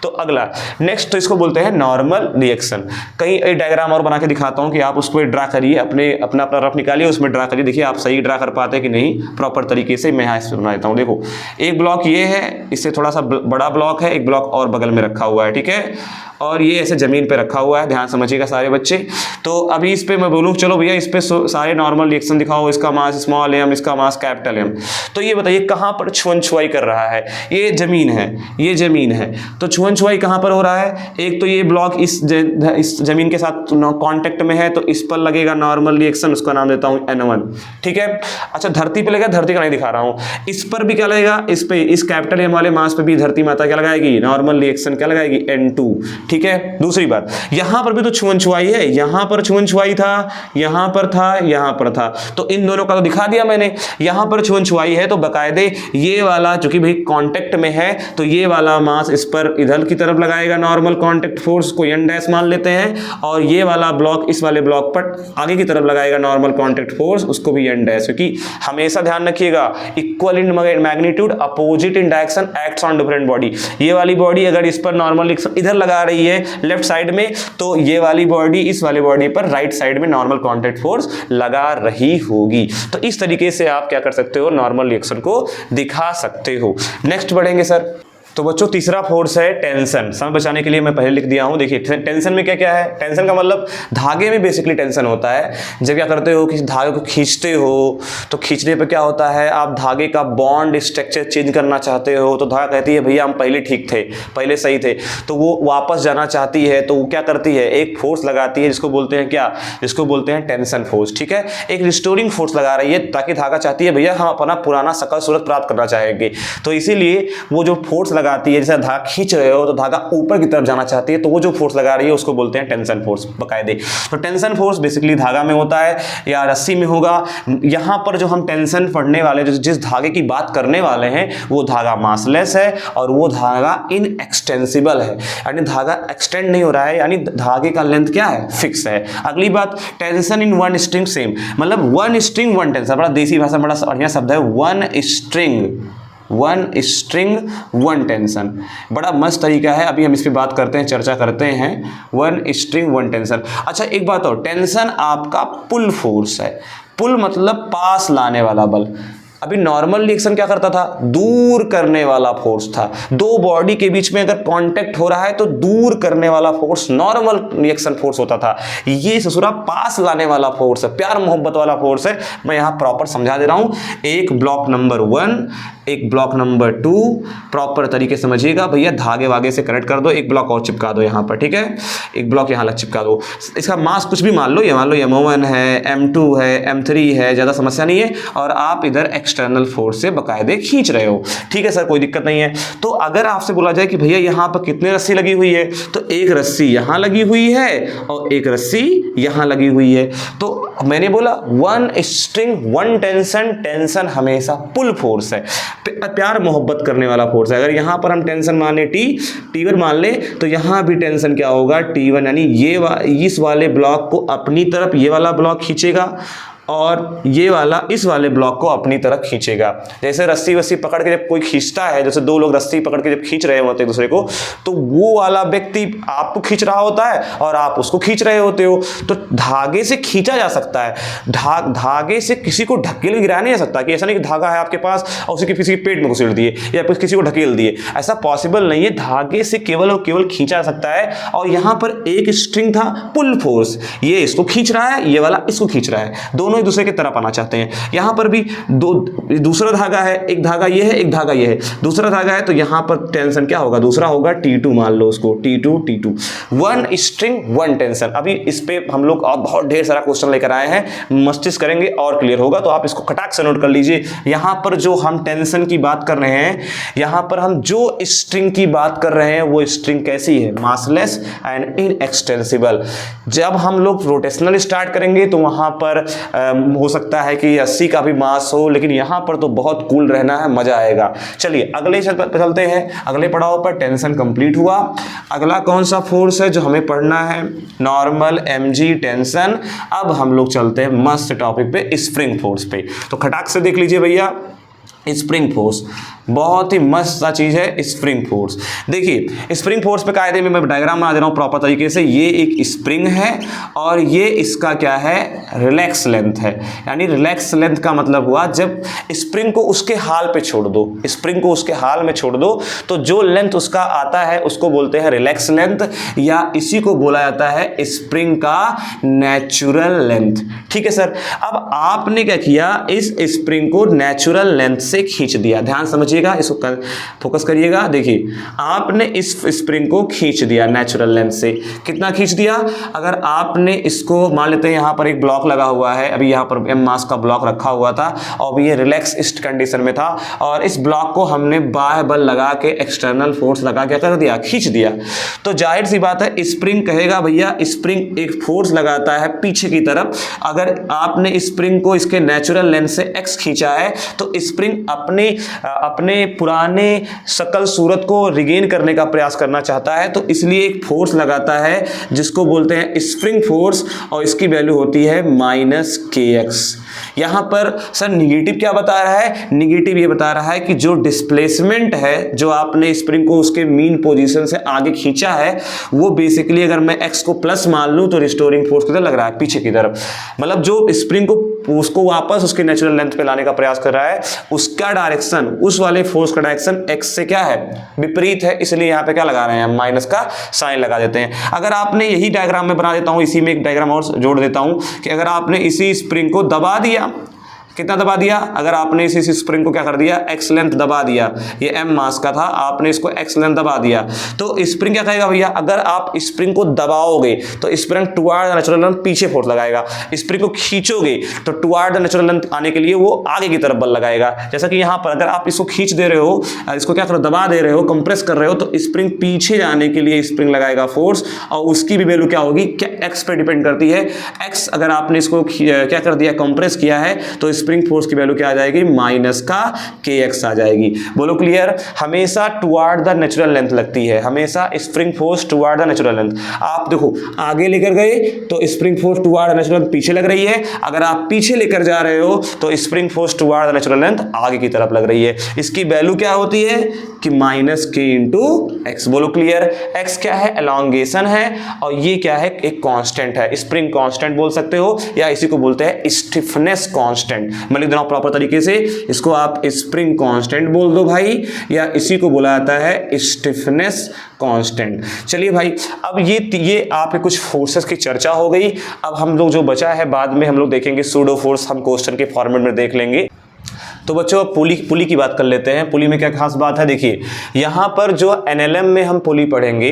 तो अगला नेक्स्ट, तो इसको बोलते हैं नॉर्मल रिएक्शन। कहीं एक डायग्राम और बना के दिखाता हूं कि आप उसको ड्रा करिए, अपना रफ निकालिए, उसमें ड्रा करिए, देखिए आप सही ड्रा कर पाते हैं कि नहीं प्रॉपर तरीके से। मैं यहाँ इस पर बना देता हूँ। देखो एक ब्लॉक ये है, इससे थोड़ा सा बड़ा ब्लॉक है, एक ब्लॉक और बगल में रखा हुआ है, ठीक है, और ये ऐसे जमीन पे रखा हुआ है, ध्यान समझिएगा सारे बच्चे। तो अभी इस पे मैं बोलूँ, चलो भैया इस पे सारे नॉर्मल रिएक्शन दिखाओ, इसका मास स्मॉल एम, इसका मास कैपिटल एम। तो ये बताइए कहाँ पर छुअन छुआई कर रहा है, ये जमीन है, ये जमीन है, तो छुअन छुआई कहाँ पर हो रहा है, एक तो ये ब्लॉक इस जमीन के साथ कॉन्टेक्ट में है, तो इस पर लगेगा नॉर्मल रिएक्शन, उसका नाम देता हूँ N1, ठीक है। अच्छा धरती पे लगेगा, धरती का नहीं दिखा रहा हूँ, इस पर भी क्या लगेगा, इस पे इस कैपिटल एम वाले मास पे भी धरती माता क्या लगाएगी, नॉर्मल रिएक्शन क्या लगाएगी, N2, ठीक है। दूसरी बात, यहां पर भी तो छुअन छुआई है, यहां पर छुअन छुआई था, यहां पर था, यहां पर था, तो इन दोनों का तो दिखा दिया मैंने। यहां पर छुअन छुआई है तो बकायदे ये वाला जो कि भाई कांटेक्ट में है, तो ये वाला मास इस पर इधर की तरफ लगाएगा नॉर्मल कांटेक्ट फोर्स को N डैश मान लेते हैं, और ये वाला ब्लॉक इस वाले ब्लॉक पर आगे की तरफ लगाएगा नॉर्मल कांटेक्ट फोर्स, उसको भी N डैश। क्योंकि हमेशा ध्यान रखिएगा equal in magnitude opposite in direction acts on different body. ये वाली बॉडी अगर इस पर नॉर्मल इधर लगा रही है लेफ्ट साइड में, तो ये वाली बॉडी इस वाली बॉडी पर राइट साइड में नॉर्मल कांटेक्ट फोर्स लगा रही होगी। तो इस तरीके से आप क्या कर सकते हो, नॉर्मल रिएक्शन को दिखा सकते हो। नेक्स्ट बढ़ेंगे सर। तो बच्चों तीसरा फोर्स है टेंशन। समय बचाने के लिए मैं पहले लिख दिया हूं। देखिए टेंशन में क्या क्या है, टेंशन का मतलब धागे में बेसिकली टेंशन होता है। जब क्या करते हो कि धागे को खींचते हो, तो खींचने पे क्या होता है, आप धागे का बॉन्ड स्ट्रक्चर चेंज करना चाहते हो, तो धागा कहती है भैया हम पहले ठीक थे, पहले सही थे, तो वो वापस जाना चाहती है, तो वो क्या करती है, एक फोर्स लगाती है जिसको बोलते हैं क्या, जिसको बोलते हैं टेंशन फोर्स, ठीक है। एक रिस्टोरिंग फोर्स लगा रही है, ताकि धागा चाहती है भैया हम अपना पुराना शकल सूरत प्राप्त करना चाहेंगे, तो इसीलिए वो जो फोर्स लगाती है, जैसे धागा खींच रहे हो तो धागा ऊपर की तरफ जाना चाहती है, तो वो जो फोर्स लगा रही है उसको बोलते हैं टेंशन फोर्स बकायदे। तो टेंशन फोर्स बेसिकली धागा में होता है या रस्सी में होगा। यहाँ पर जो हम टेंशन पढ़ने वाले, जिस धागे की बात करने वाले हैं, वो धागा मासलेस है और वो धागा इनएक्सटेंसिबल है, यानी धागा एक्सटेंड नहीं हो रहा है, यानी धागे का लेंथ क्या है, फिक्स है। अगली बात, tension in one string same, मतलब वन स्ट्रिंग वन टेंशन, बड़ा देसी भाषा में बड़ा बढ़िया शब्द है, वन स्ट्रिंग वन टेंशन, बड़ा मस्त तरीका है। अभी हम इस पे बात करते हैं, चर्चा करते हैं। One string one tension. अच्छा एक बात और, टेंशन आपका पुल फोर्स है। पुल मतलब पास लाने वाला बल। अभी नॉर्मल रिएक्शन क्या करता था, दूर करने वाला फोर्स था। दो बॉडी के बीच में अगर कांटेक्ट हो रहा है तो दूर करने वाला फोर्स नॉर्मल रिएक्शन फोर्स होता था। ये ससुरा पास लाने वाला फोर्स है, प्यार मोहब्बत वाला फोर्स है। मैं यहां प्रॉपर समझा दे रहा हूं। एक ब्लॉक नंबर 1, एक ब्लॉक नंबर 2, प्रॉपर तरीके समझिएगा भैया। धागे वागे से कनेक्ट कर दो, एक ब्लॉक और चिपका दो यहां पर, ठीक है। एक ब्लॉक यहां लग चिपका दो। इसका मास कुछ भी मान लो, ये मान लो M1 है, M2 है, M3 है, ज्यादा समस्या नहीं है। और आप इधर एक्सटर्नल फोर्स से बकायदे खींच रहे हो, ठीक है सर, कोई दिक्कत नहीं है। तो अगर आपसे बोला जाए कि भैया यहां पर कितने रस्सी लगी हुई है, तो एक रस्सी यहां लगी हुई है और एक रस्सी यहां लगी हुई है। तो मैंने बोला one string one tension, tension हमेशा पुल फोर्स है, प्यार मोहब्बत करने वाला फोर्स है। अगर यहां पर हम टेंशन मान ले T1 मान ले, तो यहां भी टेंशन क्या होगा, T1, यानी इस वाले ब्लॉक को अपनी तरफ ये वाला ब्लॉक खींचेगा और ये वाला इस वाले ब्लॉक को अपनी तरफ खींचेगा। जैसे रस्सी वस्सी पकड़ के जब कोई खींचता है, जैसे दो लोग रस्सी पकड़ के जब खींच रहे होते हैं दूसरे को, तो वो वाला व्यक्ति आपको खींच रहा होता है और आप उसको खींच रहे होते हो। तो धागे से खींचा जा सकता है, धागे से किसी को ढकेल गिरा नहीं जा सकता कि ऐसा नहीं कि धागा है आपके पास और उसी के किसी के पेट में घुसेड़ दिए या किसी को ढकेल दिए, ऐसा पॉसिबल नहीं है। धागे से केवल और केवल खींचा जा सकता है। और यहां पर एक स्ट्रिंग था, पुल फोर्स, ये इसको खींच रहा है, ये वाला इसको खींच रहा है, दोनों एक दूसरे की तरफ आना चाहते हैं। यहां पर भी दूसरा धागा है, एक धागा ये है, एक धागा ये है, दूसरा धागा है, तो यहां पर टेंशन क्या होगा, दूसरा होगा T2, मान लो उसको T2। One string one tension. अभी इस पे हम लोग और बहुत ढेर सारा क्वेश्चन लेकर आए हैं, मस्तिष्क करेंगे और क्लियर होगा, तो आप इसको खटाक से नोट कर लीजिए। यहां पर जो हम टेंशन की बात कर रहे हैं, यहां पर हम जो स्ट्रिंग की बात कर रहे हैं, वो स्ट्रिंग कैसी है, मासलेस एंड इनएक्सटेंसिबल। जब हम लोग रोटेशनल स्टार्ट करेंगे तो वहां पर हो सकता है कि 80 का भी मास हो, लेकिन यहां पर तो बहुत कूल रहना है, मजा आएगा। चलिए अगले चलते हैं, अगले पड़ाव पर। टेंशन कंप्लीट हुआ। अगला कौन सा फोर्स है जो हमें पढ़ना है, नॉर्मल mg टेंशन। अब हम लोग चलते हैं मस्त टॉपिक पे, स्प्रिंग फोर्स पे। तो खटाक से देख लीजिए भैया, स्प्रिंग फोर्स बहुत ही मस्त सा चीज है। स्प्रिंग फोर्स देखिए, स्प्रिंग फोर्स पे कायदे में मैं डायग्राम बना दे रहा हूं प्रॉपर तरीके से। ये एक स्प्रिंग है और ये इसका क्या है, रिलैक्स लेंथ है। यानी रिलैक्स लेंथ का मतलब हुआ जब स्प्रिंग को उसके हाल पे छोड़ दो, स्प्रिंग को उसके हाल में छोड़ दो, तो जो लेंथ उसका आता है उसको बोलते हैं रिलैक्स लेंथ, या इसी को बोला जाता है स्प्रिंग का नेचुरल लेंथ। ठीक है सर। अब आपने क्या किया, इस स्प्रिंग को नेचुरल लेंथ से खींच दिया। ध्यान समझिएगा, इसको फोकस करिएगा। देखिए, आपने इस स्प्रिंग को खींच दिया नेचुरल लेंथ से। कितना खींच दिया, अगर आपने इसको मान लेते हैं, यहां पर एक ब्लॉक लगा हुआ है, अभी यहां पर एम मास का ब्लॉक रखा हुआ था और ये रिलैक्स इस कंडीशन में था, और इस ब्लॉक को हमने बाह्य बल लगा के, एक्सटर्नल फोर्स लगा के कर दिया, खींच दिया। तो जाहिर सी बात है, स्प्रिंग कहेगा भैया, स्प्रिंग एक फोर्स लगाता है पीछे की तरफ। अगर आपने स्प्रिंग को इसके नेचुरल लेंथ से x खींचा है, तो स्प्रिंग अपने पुराने शकल सूरत को रिगेन करने का प्रयास करना चाहता है, तो इसलिए एक फोर्स लगाता है जिसको बोलते हैं स्प्रिंग फोर्स, और इसकी वैल्यू होती है -kx। यहां पर सर निगेटिव क्या बता रहा है, निगेटिव ये बता रहा है कि जो डिस्प्लेसमेंट है, जो आपने स्प्रिंग को उसके मीन पोजीशन से आगे खींचा है, वो बेसिकली अगर मैं x को प्लस मान लूं तो रिस्टोरिंग फोर्स किधर लग रहा है, पीछे की तरफ। मतलब जो स्प्रिंग को उसको वापस उसके नेचुरल लेंथ पे लाने का प्रयास कर रहा है, उसका डायरेक्शन, उस वाले फोर्स का डायरेक्शन x से क्या है, विपरीत है। इसलिए यहां पे क्या लगा रहे हैं, माइनस का साइन लगा देते हैं। अगर आपने यही डायग्राम में बना देता हूं, इसी में एक डायग्राम और जोड़ देता हूं कि अगर आपने इसी स्प्रिंग को दबा दिया, कितना दबा दिया, अगर आपने इस स्प्रिंग को क्या कर दिया, एक्स लेंथ दबा दिया, ये एम मास का था, आपने इसको एक्स लेंथ दबा दिया, तो स्प्रिंग क्या करेगा भैया, अगर आप स्प्रिंग को दबाओगे तो spring toward the natural length पीछे फोर्स लगाएगा, स्प्रिंग को खींचोगे तो टुवार्ड द नेचुरल लेंथ आने के लिए वो आगे की तरफ बल लगाएगा। जैसा कि यहाँ पर अगर आप इसको खींच दे रहे हो, इसको क्या करो, दबा दे रहे हो, कंप्रेस कर रहे हो, तो स्प्रिंग पीछे जाने के लिए स्प्रिंग लगाएगा फोर्स, और उसकी भी वैल्यू क्या होगी, क्या एक्स पे डिपेंड करती है। एक्स अगर आपने इसको क्या कर दिया, कंप्रेस किया है, तो स्प्रिंग फोर्स की वैल्यू क्या आ जाएगी, माइनस का के एक्स आ जाएगी। बोलो क्लियर। हमेशा टुवार्ड द नेचुरल लेंथ लगती है, हमेशा spring force toward the natural length. आप देखो आगे लेकर गए तो spring force toward the natural length पीछे लग रही है, अगर आप पीछे लेकर जा रहे हो तो spring force toward the natural length आगे की तरफ लग रही है। इसकी वैल्यू क्या होती है कि माइनस के इंटू एक्स। बोलो क्लियर। एक्स क्या है, एलोंगेशन है, और ये क्या है, एक कांस्टेंट है, स्प्रिंग कांस्टेंट बोल सकते हो, या इसी को बोलते हैं स्टिफनेस कांस्टेंट। मैं लिख दे रहा हूं प्रॉपर तरीके से, इसको आप स्प्रिंग कांस्टेंट बोल दो भाई, या इसी को बोला जाता है स्टिफनेस कांस्टेंट। चलिए भाई, अब ये आपके कुछ फोर्सेस की चर्चा हो गई। अब हम लोग जो बचा है बाद में हम लोग देखेंगे सूडो फोर्स, हम क्वेश्चन के फॉर्मेट में देख लेंगे। तो बच्चों पुली की बात कर लेते हैं। पुली में क्या खास बात है, देखिए यहाँ पर जो एनएलएम में हम पुली पढ़ेंगे,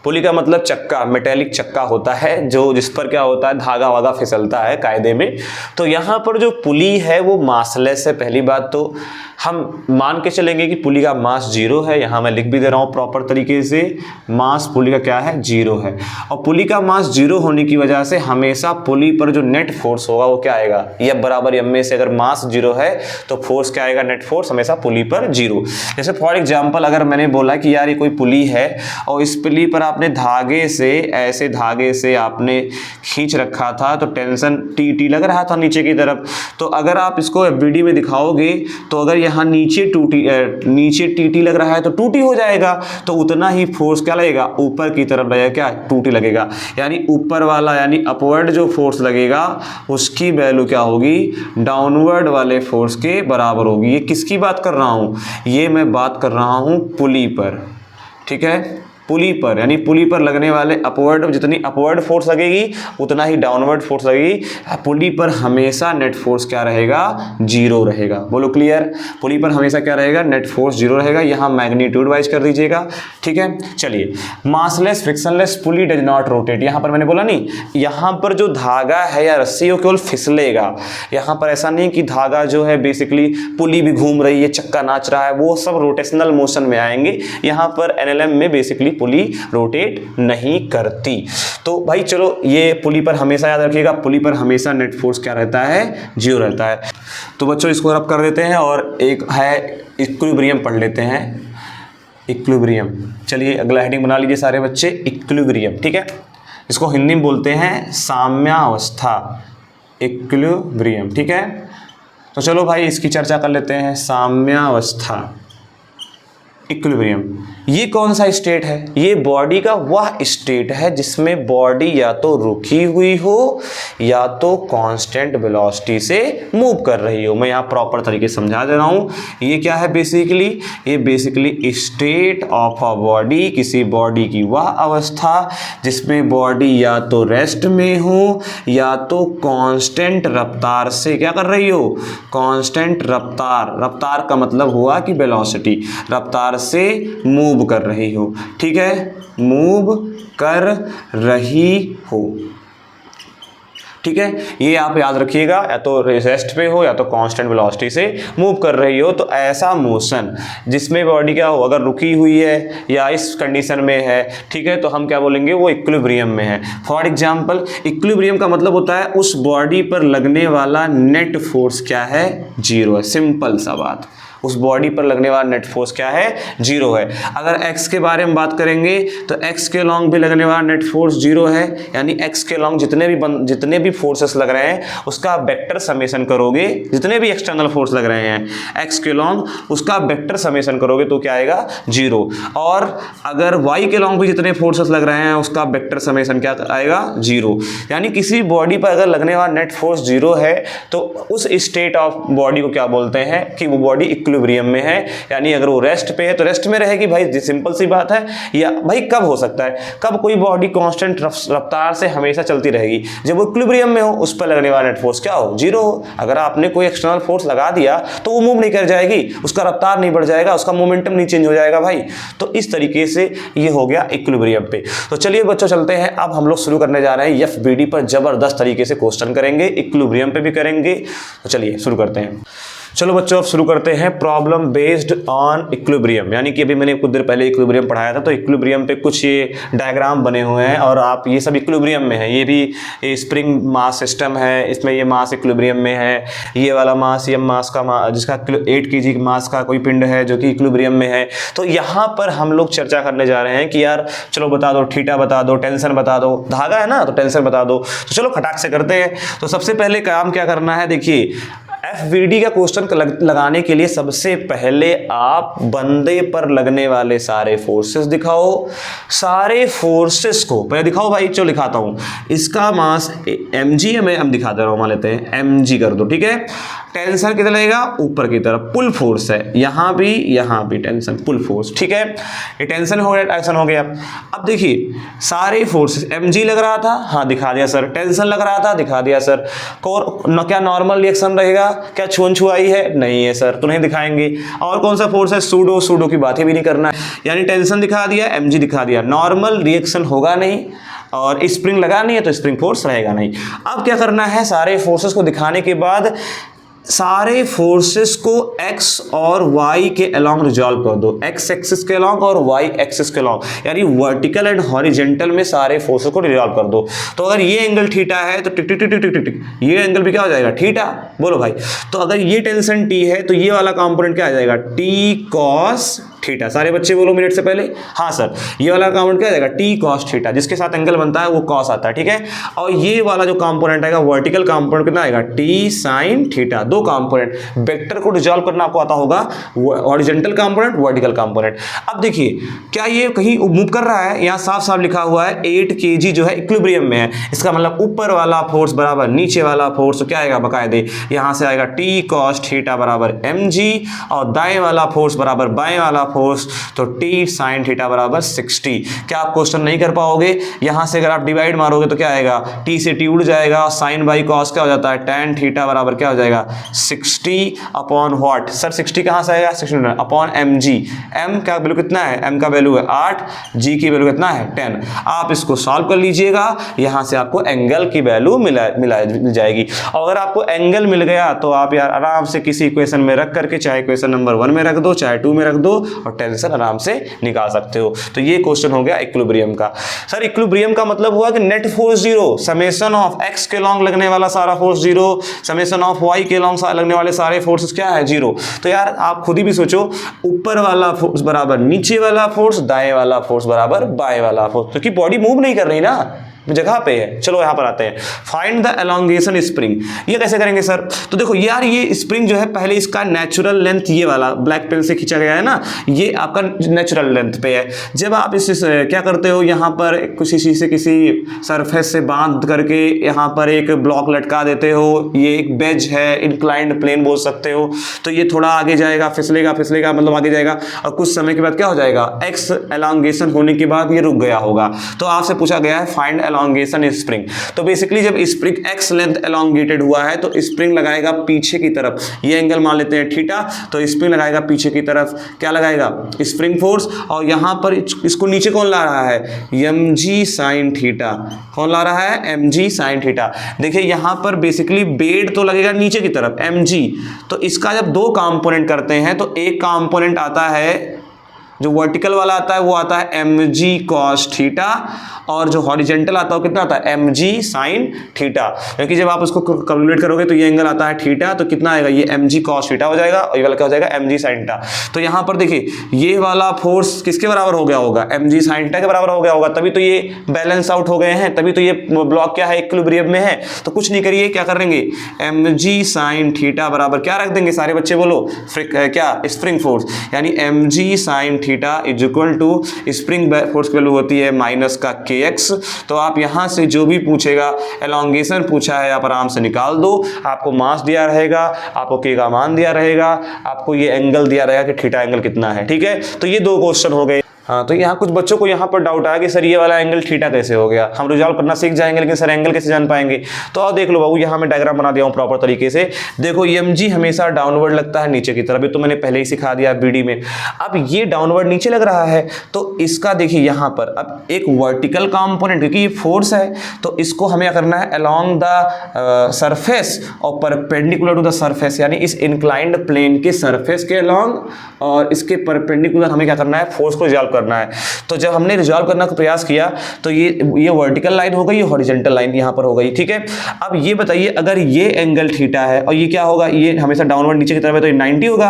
पुली का मतलब चक्का, मेटेलिक चक्का होता है जो जिस पर क्या होता है, धागा वागा फिसलता है कायदे में। तो यहाँ पर जो पुली है वो मासलेस है। पहली बात तो हम मान के चलेंगे कि पुली का मास 0 है, यहाँ मैं लिख भी दे रहा हूँ प्रॉपर तरीके से, मास पुली का क्या है, 0 है। और पुली का मास 0 होने की वजह से हमेशा पुली पर जो नेट फोर्स होगा वो क्या आएगा, F बराबर m में से अगर मास 0 है तो फोर्स क्या आएगा, नेट फोर्स हमेशा पुली पर 0। जैसे फॉर एग्जाम्पल अगर मैंने बोला कि यार ये कोई पुली है और इस पुली पर आपने धागे से, ऐसे धागे से आपने खींच रखा था, तो टेंशन टी लग रहा था नीचे की तरफ, तो अगर आप इसको एफबीडी में दिखाओगे तो अगर यहाँ नीचे टी लग रहा है तो 2T हो जाएगा, तो उतना ही फोर्स क्या लगेगा, ऊपर की तरफ लगेगा, क्या 2T लगेगा, यानी ऊपर वाला यानी अपवर्ड जो फोर्स लगेगा उसकी वैल्यू क्या होगी, डाउनवर्ड वाले फोर्स के बराबर होगी। ये किसकी बात कर रहा हूँ, ये मैं बात कर रहा हूँ पुली पर, ठीक है, पुली पर, यानी पुली पर लगने वाले अपवर्ड, जितनी अपवर्ड फोर्स लगेगी उतना ही डाउनवर्ड फोर्स लगेगी। पुली पर हमेशा नेट फोर्स क्या रहेगा, 0 रहेगा। बोलो क्लियर। पुली पर हमेशा क्या रहेगा, नेट फोर्स 0 रहेगा। यहाँ मैग्नीट्यूड वाइज कर दीजिएगा, ठीक है। चलिए, massless frictionless pulley does not rotate. यहाँ पर मैंने बोला नहीं, यहाँ पर जो धागा है या रस्सी वो केवल फिसलेगा। यहाँ पर ऐसा नहीं कि धागा जो है बेसिकली पुली भी घूम रही है, चक्का नाच रहा है, वो सब रोटेशनल मोशन में आएंगे। यहाँ पर एनएलएम में बेसिकली पुली रोटेट नहीं करती। तो भाई चलो, ये पुली पर हमेशा याद रखिएगा, पुली पर हमेशा नेट फोर्स क्या रहता है, 0 रहता है। तो बच्चों इसको रब कर देते हैं और एक है इक्विलिब्रियम पढ़ लेते हैं। इक्विलिब्रियम, चलिए अगला हेडिंग बना लीजिए सारे बच्चे, इक्विलिब्रियम, ठीक है। इसको हिंदी में बोलते हैं साम्यावस्था, इक्विलिब्रियम, ठीक है। तो चलो भाई इसकी चर्चा कर लेते हैं। साम्यावस्था, इक्विलिब्रियम, ये कौन सा स्टेट है, ये बॉडी का वह स्टेट है जिसमें बॉडी या तो रुकी हुई हो या तो कांस्टेंट वेलोसिटी से मूव कर रही हो। मैं यहाँ प्रॉपर तरीके से समझा दे रहा हूँ। ये क्या है बेसिकली, ये basically state of a body, किसी बॉडी की वह अवस्था जिसमें बॉडी या तो रेस्ट में हो या तो कांस्टेंट रफ्तार से क्या कर रही हो, कांस्टेंट रफ्तार, रफ्तार का मतलब हुआ कि वेलोसिटी, रफ्तार से मूव कर रही हो, ठीक है, मूव कर रही हो, ठीक है। ये आप याद रखिएगा, या तो रेस्ट पे हो या तो कांस्टेंट वेलोसिटी से मूव कर रही हो। तो ऐसा मोशन जिसमें बॉडी क्या हो, अगर रुकी हुई है या इस कंडीशन में है, ठीक है, तो हम क्या बोलेंगे, वो इक्विलिब्रियम में है। फॉर एग्जांपल, इक्विलिब्रियम का मतलब होता है उस बॉडी पर लगने वाला नेट फोर्स क्या है, 0 है। सिंपल सा बात, उस बॉडी पर लगने वाला नेट फोर्स क्या है, 0 है। अगर x के बारे में बात करेंगे तो x के लॉन्ग भी लगने वाला नेट फोर्स 0 है, यानी x के लॉन्ग जितने भी फोर्सेस लग रहे हैं उसका वेक्टर समेशन करोगे, जितने भी एक्सटर्नल फोर्स लग रहे हैं x के लॉन्ग उसका वेक्टर समेशन करोगे तो क्या आएगा, 0। और अगर y के लॉन्ग भी जितने फोर्सेस लग रहे हैं उसका वेक्टर समेशन क्या आएगा, 0। यानी किसी बॉडी पर अगर लगने वाला नेट फोर्स 0 है तो उस स्टेट ऑफ बॉडी को क्या बोलते हैं कि वो बॉडी इक्विलिब्रियम में है, यानी अगर वो रेस्ट पे है तो रेस्ट में रहेगी भाई, सिंपल सी बात है। या भाई कब हो सकता है, कब कोई बॉडी कांस्टेंट रफ्तार से हमेशा चलती रहेगी, जब वो इक्विलिब्रियम में हो, उस पर लगने वाला नेट फोर्स क्या हो, जीरो हो। अगर आपने कोई एक्सटर्नल फोर्स लगा दिया तो वो मूव नहीं कर जाएगी, उसका रफ्तार नहीं बढ़ जाएगा, उसका मोमेंटम नहीं चेंज हो जाएगा भाई। तो इस तरीके से ये हो गया इक्विलिब्रियम पे। तो चलिए बच्चों चलते हैं, अब हम लोग शुरू करने जा रहे हैं एफबीडी पर जबरदस्त तरीके से क्वेश्चन करेंगे, इक्विलिब्रियम पे भी करेंगे। तो चलिए शुरू करते हैं। चलो बच्चों अब शुरू करते हैं प्रॉब्लम बेस्ड ऑन इक्विलिब्रियम, यानी कि अभी मैंने कुछ देर पहले इक्विलिब्रियम पढ़ाया था, तो इक्विलिब्रियम पे कुछ ये डायग्राम बने हुए हैं और आप ये सब इक्विलिब्रियम में है। ये भी स्प्रिंग मास सिस्टम है, इसमें ये मास इक्विलिब्रियम में है, ये वाला मास एम मास का जिसका 8 kg मास का कोई पिंड है जो कि इक्विलिब्रियम में है। तो यहाँ पर हम लोग चर्चा करने जा रहे हैं कि यार चलो बता दो, थीटा बता दो, टेंशन बता दो, धागा है ना तो टेंशन बता दो। तो चलो खटाक से करते हैं। तो सबसे पहले काम क्या करना है, देखिए एफबीडी का क्वेश्चन लगाने के लिए सबसे पहले आप बंदे पर लगने वाले सारे फोर्सेस दिखाओ, सारे फोर्सेस को पहले दिखाओ भाई। चलो लिखाता हूं, इसका मास mg है, मैं हम दिखा दे रहा हूं, मान लेते हैं mg कर दो, ठीक है। टेंशन कितना लगेगा, ऊपर की तरफ, पुल फोर्स है, यहां भी टेंशन, पुल फोर्स, ठीक है। ये टेंशन हो गया, टेंशन हो गया। अब देखिए सारे फोर्सेस, mg लग रहा था, हाँ दिखा दिया सर, टेंशन लग रहा था, दिखा दिया सर। क्या नॉर्मल रिएक्शन रहेगा, क्या छुआई है, नहीं है सर, तो नहीं दिखाएंगे। और कौन सा फोर्स है, सूडो की बात ही भी नहीं करना है, यानी टेंशन दिखा दिया, mg दिखा दिया, नॉर्मल रिएक्शन होगा नहीं और स्प्रिंग लगा नहीं है तो स्प्रिंग फोर्स रहेगा नहीं। अब क्या करना है, सारे फोर्सेस को दिखाने के बाद सारे फोर्सेस को x और y के अलोंग रिजॉल्व कर दो, x एक्सिस के अलोंग और y एक्सिस के अलोंग, यानी वर्टिकल एंड हॉरिजेंटल में सारे फोर्सेस को रिजॉल्व कर दो। तो अगर ये एंगल थीटा है तो टिक टिक टिक टिक टिक टिक ये एंगल भी क्या हो जाएगा, थीटा। बोलो भाई, तो अगर ये टेंशन t है तो ये वाला कंपोनेंट क्या आ जाएगा, t cos थीटा। सारे बच्चे बोलो मिनट से पहले, हाँ सर, ये वाला कंपोनेंट क्या आ जाएगा, t cos थीटा, जिसके साथ एंगल बनता है वो cos आता है, ठीक है। और ये वाला जो कंपोनेंट आएगा वर्टिकल कंपोनेंट कितना आएगा, t sin थीटा। दो कंपोनेंट, वेक्टर को रिजॉल्व करना आपको आता होगा, हॉरिजॉन्टल कंपोनेंट, वर्टिकल कंपोनेंट। अब देखिए क्या ये कहीं मूव कर रहा है, यहाँ साफ साफ लिखा हुआ है 8 kg जो है इक्विलिब्रियम में है, इसका मतलब ऊपर वाला फोर्स बराबर नीचे वाला फोर्स, तो क्या आएगा बकायदे, यहाँ से आएगा t cos थीटा बराबर mg, और दाएं वाला फोर्स बराबर बाएं वाला फोर्स, तो t sin थीटा बराबर 60। क्या आप क्वेश्चन नहीं कर पाओगे, यहां से अगर आप डिवाइड मारोगे तो क्या आएगा, t से t उड़ जाएगा, sin बाई cos क्या हो जाता है, tan थीटा बराबर क्या हो जाएगा, 60 अपॉन व्हाट सर, 60 कहां से आएगा, 60 अपॉन mg। m का वैल्यू कितना है, m का वैल्यू है 8, g की वैल्यू कितना है 10। आप इसको सॉल्व कर लीजिएगा, यहां से आपको एंगल की वैल्यू मिल जाएगी। और अगर आपको एंगल मिल गया तो आप यार आराम से किसी इक्वेशन में रख करके, चाहे इक्वेशन नंबर 1 में रख दो, चाहे 2 में रख दो, और टेंशन आराम से निकाल सकते हो। तो ये क्वेश्चन हो गया इक्विलिब्रियम का। सर इक्विलिब्रियम का मतलब हुआ कि net force zero, summation of x के लॉन्ग लगने वाला सारा force zero, summation of y के लॉन्ग लगने वाले सारे फोर्सेस क्या है, जीरो। तो यार आप खुद ही भी सोचो, ऊपर वाला फोर्स बराबर नीचे वाला फोर्स, दाएं वाला फोर्स बराबर बाएं वाला फोर्स, क्योंकि बॉडी मूव नहीं कर रही ना, जगह पे है। चलो यहां पर आते हैं, फाइंड द एलोंगेशन स्प्रिंग। ये कैसे करेंगे सर, तो देखो यार ये स्प्रिंग जो है पहले इसका नेचुरल लेंथ, ये वाला ब्लैक पेन से खींचा गया है ना, ये आपका नेचुरल लेंथ पे है। जब आप इस क्या करते हो, यहाँ पर किसी चीज से, किसी सरफेस से बांध करके यहाँ पर एक ब्लॉक लटका देते हो, ये एक बेज है, इंक्लाइंड प्लेन बोल सकते हो, तो ये थोड़ा आगे जाएगा, फिसलेगा मतलब आगे जाएगा, और कुछ समय के बाद क्या हो जाएगा, एक्स एलोंगेशन होने के बाद ये रुक गया होगा। तो आपसे पूछा गया है फाइंड एलोंगेशन स्प्रिंग। तो बेसिकली जब स्प्रिंग x लेंथ एलोंगेटेड हुआ है तो स्प्रिंग लगाएगा पीछे की तरफ, ये एंगल मान लेते हैं थीटा, तो स्प्रिंग लगाएगा पीछे की तरफ, क्या लगाएगा, स्प्रिंग फोर्स। और यहां पर इसको नीचे कौन ला रहा है, mg sin थीटा। कौन ला रहा है, mg sin थीटा। देखिए यहां पर बेसिकली बेड तो लगेगा नीचे की तरफ mg, तो इसका जब दो कंपोनेंट करते हैं तो एक कंपोनेंट आता है जो वर्टिकल वाला आता है वो आता है mg cos थीटा, और जो हॉरिजेंटल आता है कितना आता है mg sin थीटा। क्योंकि जब आप उसको कैलकुलेट करोगे तो ये एंगल आता है थीटा, तो कितना आएगा, ये mg cos थीटा हो जाएगा, और ये वाला क्या हो जाएगा, mg sin थीटा। तो यहाँ पर देखिए ये वाला फोर्स किसके बराबर हो गया होगा, mg sin थीटा के बराबर हो गया होगा, तभी तो ये बैलेंस आउट हो गए हैं, तभी तो ये ब्लॉक क्या है, इक्विलिब्रियम में है। तो कुछ नहीं करिए, क्या करेंगे, mg sin थीटा बराबर क्या रख देंगे, सारे बच्चे बोलो, क्या, स्प्रिंग फोर्स, यानी mg sin theta is equal to spring force की वैल्यू होती है माइनस का के एक्स। तो आप यहाँ से जो भी पूछेगा, एलोंगेशन पूछा है, आप आराम से निकाल दो। आपको मास दिया रहेगा, आपको के का मान दिया रहेगा, आपको ये एंगल दिया रहेगा कि थीटा एंगल कितना है। ठीक है, तो ये 2 क्वेश्चन हो गए। हाँ, तो यहाँ कुछ बच्चों को यहाँ पर डाउट आया कि सर ये वाला एंगल थीटा कैसे हो गया। हम रिजॉल्व करना सीख जाएंगे, लेकिन सर एंगल कैसे जान पाएंगे। तो आओ देख लो बाबू, यहाँ मैं डायग्राम बना दिया हूँ प्रॉपर तरीके से। देखो एमजी हमेशा डाउनवर्ड लगता है नीचे की तरफ, ये तो मैंने पहले ही सिखा दिया बीडी में। अब ये डाउनवर्ड नीचे लग रहा है, तो इसका देखिए यहाँ पर अब एक वर्टिकल कंपोनेंट, क्योंकि ये फोर्स है तो इसको हमें क्या करना है, अलोंग द सरफेस और परपेंडिकुलर टू द सरफेस, यानी इस इंक्लाइंड प्लेन के सरफेस के अलोंग और इसके परपेंडिकुलर हमें क्या करना है, फोर्स को रिजॉल्व करना है। तो जब हमने रिजॉल्व करने का प्रयास किया तो ये वर्टिकल लाइन हो गई, ये हॉरिजॉन्टल लाइन यहाँ पर हो गई। ठीक है, अब ये बताइए अगर ये एंगल थीटा है और ये क्या होगा, ये हमेशा डाउनवर्ड नीचे की तरफ है तो ये 90 होगा।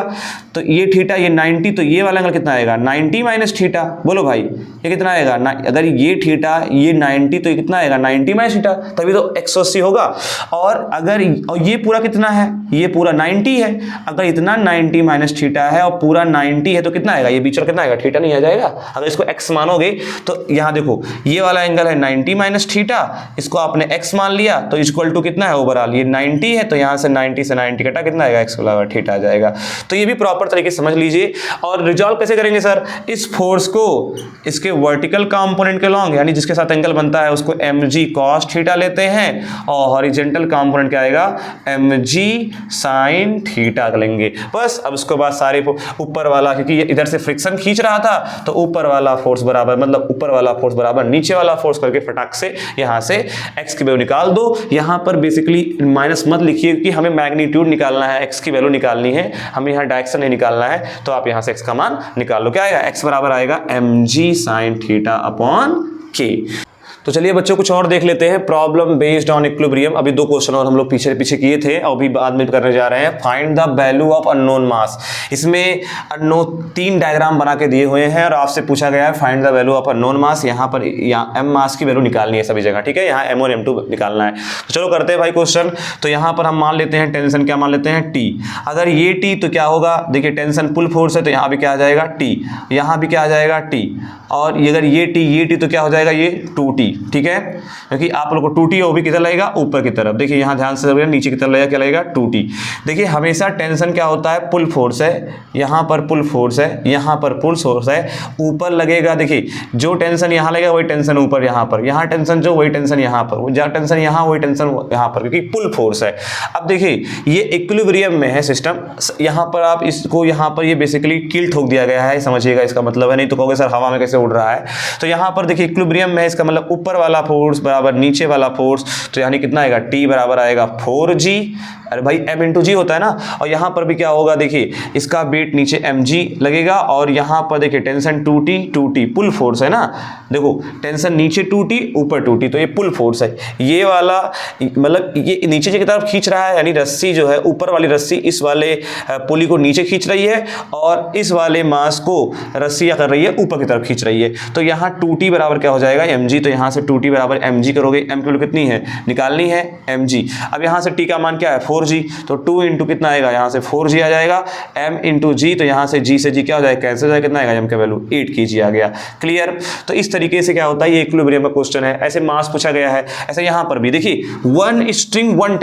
तो ये थीटा, ये 90, तो ये वाला एंगल कितना आएगा, 90 माइनस थीटा। बोलो भाई ये कितना आएगा, अगर ये थीटा ये 90 तो ये कितना आएगा, 90 माइनस थीटा, तभी तो 180 होगा। और अगर और ये पूरा कितना है, ये पूरा 90 है। अगर इतना 90 माइनस थीटा है और पूरा 90 है तो कितना आएगा, ये बीच में कितना आएगा, थीटा नहीं आ जाएगा। अगर इसको x मानोगे तो यहाँ देखो ये वाला एंगल है 90 माइनस थीटा, इसको आपने x मान लिया तो इक्वल टू कितना है, ओवरऑल ये 90 है, तो यहाँ से 90 से 90 कटा कितना आएगा, x बराबर थीटा आ जाएगा। तो ये भी प्रॉपर तरीके से समझ लीजिए। और रिजॉल्व कैसे करेंगे सर, इस फोर्स को इसके वर्टिकल कंपोनेंट के लॉन्ग, यानी जिसके साथ एंगल बनता है उसको mg cos थीटा लेते हैं, और हॉरिजॉन्टल कंपोनेंट क्या आएगा, mg sin थीटा लेंगे बस। अब उसके बाद सारे ऊपर वाला, क्योंकि इधर से फ्रिक्शन खींच रहा था तो ऊपर वाला फोर्स बराबर, मतलब ऊपर वाला फोर्स बराबर नीचे वाला फोर्स करके फटाक से यहाँ से x की वैल्यू निकाल दो। यहाँ पर बेसिकली माइनस मत लिखिए कि हमें मैग्नीट्यूड निकालना है, x की वैल्यू निकालनी है, हमें यहाँ डायरेक्शन नहीं निकालना है। तो आप यहाँ से x का मान निकाल लो, क्या आएगा, x बराबर आएगा mg sin theta upon k। तो चलिए बच्चों कुछ और देख लेते हैं, प्रॉब्लम बेस्ड ऑन इक्विलिब्रियम। अभी 2 क्वेश्चन और हम लोग पीछे किए थे और अभी बाद में करने जा रहे हैं। Find the value of unknown मास। इसमें अननोन 3 डायग्राम बना के दिए हुए हैं और आपसे पूछा गया है find the value of unknown मास। यहाँ पर m मास की वैल्यू निकालनी है सभी जगह, ठीक है, यहाँ m और m2 निकालना है। तो चलो करते हैं भाई क्वेश्चन। तो यहाँ पर हम मान लेते हैं टेंशन, क्या मान लेते हैं, T। अगर ये T तो क्या होगा, देखिए टेंशन पुल फोर्स है तो यहाँ भी क्या आ जाएगा, T, यहाँ भी क्या आ जाएगा, T। और अगर ये T तो क्या हो जाएगा, ये 2T, ठीक है, क्योंकि आप लोग को 2T वो भी किधर लगेगा, ऊपर की तरफ। देखिए यहाँ ध्यान से नीचे की तरफ लगेगा, क्या लगेगा, 2T। देखिए हमेशा टेंशन क्या होता है, पुल फोर्स है, यहाँ पर पुल फोर्स है, यहाँ पर पुल फोर्स है, ऊपर लगेगा। देखिए जो टेंशन यहाँ लगेगा वही टेंशन ऊपर, यहाँ पर, यहाँ टेंशन जो वही टेंशन यहाँ पर, जहाँ टेंशन यहाँ वही टेंशन यहाँ पर, क्योंकि पुल फोर्स है। अब देखिए ये इक्विलिब्रियम में है सिस्टम, यहाँ पर आप इसको, यहाँ पर ये बेसिकली कील ठोक दिया गया है, समझिएगा इसका मतलब है, नहीं तो कहोगे सर हवा में कैसे उड़ रहा है। तो यहाँ पर देखिए इक्विलिब्रियम में है, इसका मतलब ऊपर वाला फोर्स बराबर नीचे वाला फोर्स, तो यानी कितना आएगा, T बराबर आएगा 4G। अरे भाई m इंटू जी होता है ना। और यहाँ पर भी क्या होगा, देखिए इसका वेट नीचे mg लगेगा, और यहाँ पर देखिए टेंशन 2T पुल फोर्स है ना। देखो टेंशन नीचे 2T ऊपर 2T, तो ये पुल फोर्स है। ये वाला मतलब ये नीचे की तरफ खींच रहा है, यानी रस्सी जो है, ऊपर वाली रस्सी इस वाले पुली को नीचे खींच रही है, और इस वाले मास को रस्सी क्या कर रही है, ऊपर की तरफ खींच रही है। तो यहाँ 2T बराबर क्या हो जाएगा, mg। तो यहाँ से 2T बराबर mg करोगे, m की वैल्यू कितनी है, निकालनी है, mg। अब यहाँ से t का मान क्या है, 4G, तो 2 इंटू कितना आएगा, यहाँ से 4G आ जाएगा, m इंटू जी, तो यहाँ से g से g क्या हो जाएगा, कैंसिल हो जाएगा, कितना आएगा, m का वैल्यू 8 kg आ गया। क्लियर। तो इस तरीके से क्या होता है, ये इक्विलिब्रियम का क्वेश्चन है, ऐसे मास पूछा गया है। ऐसे यहाँ पर भी देखिए one string one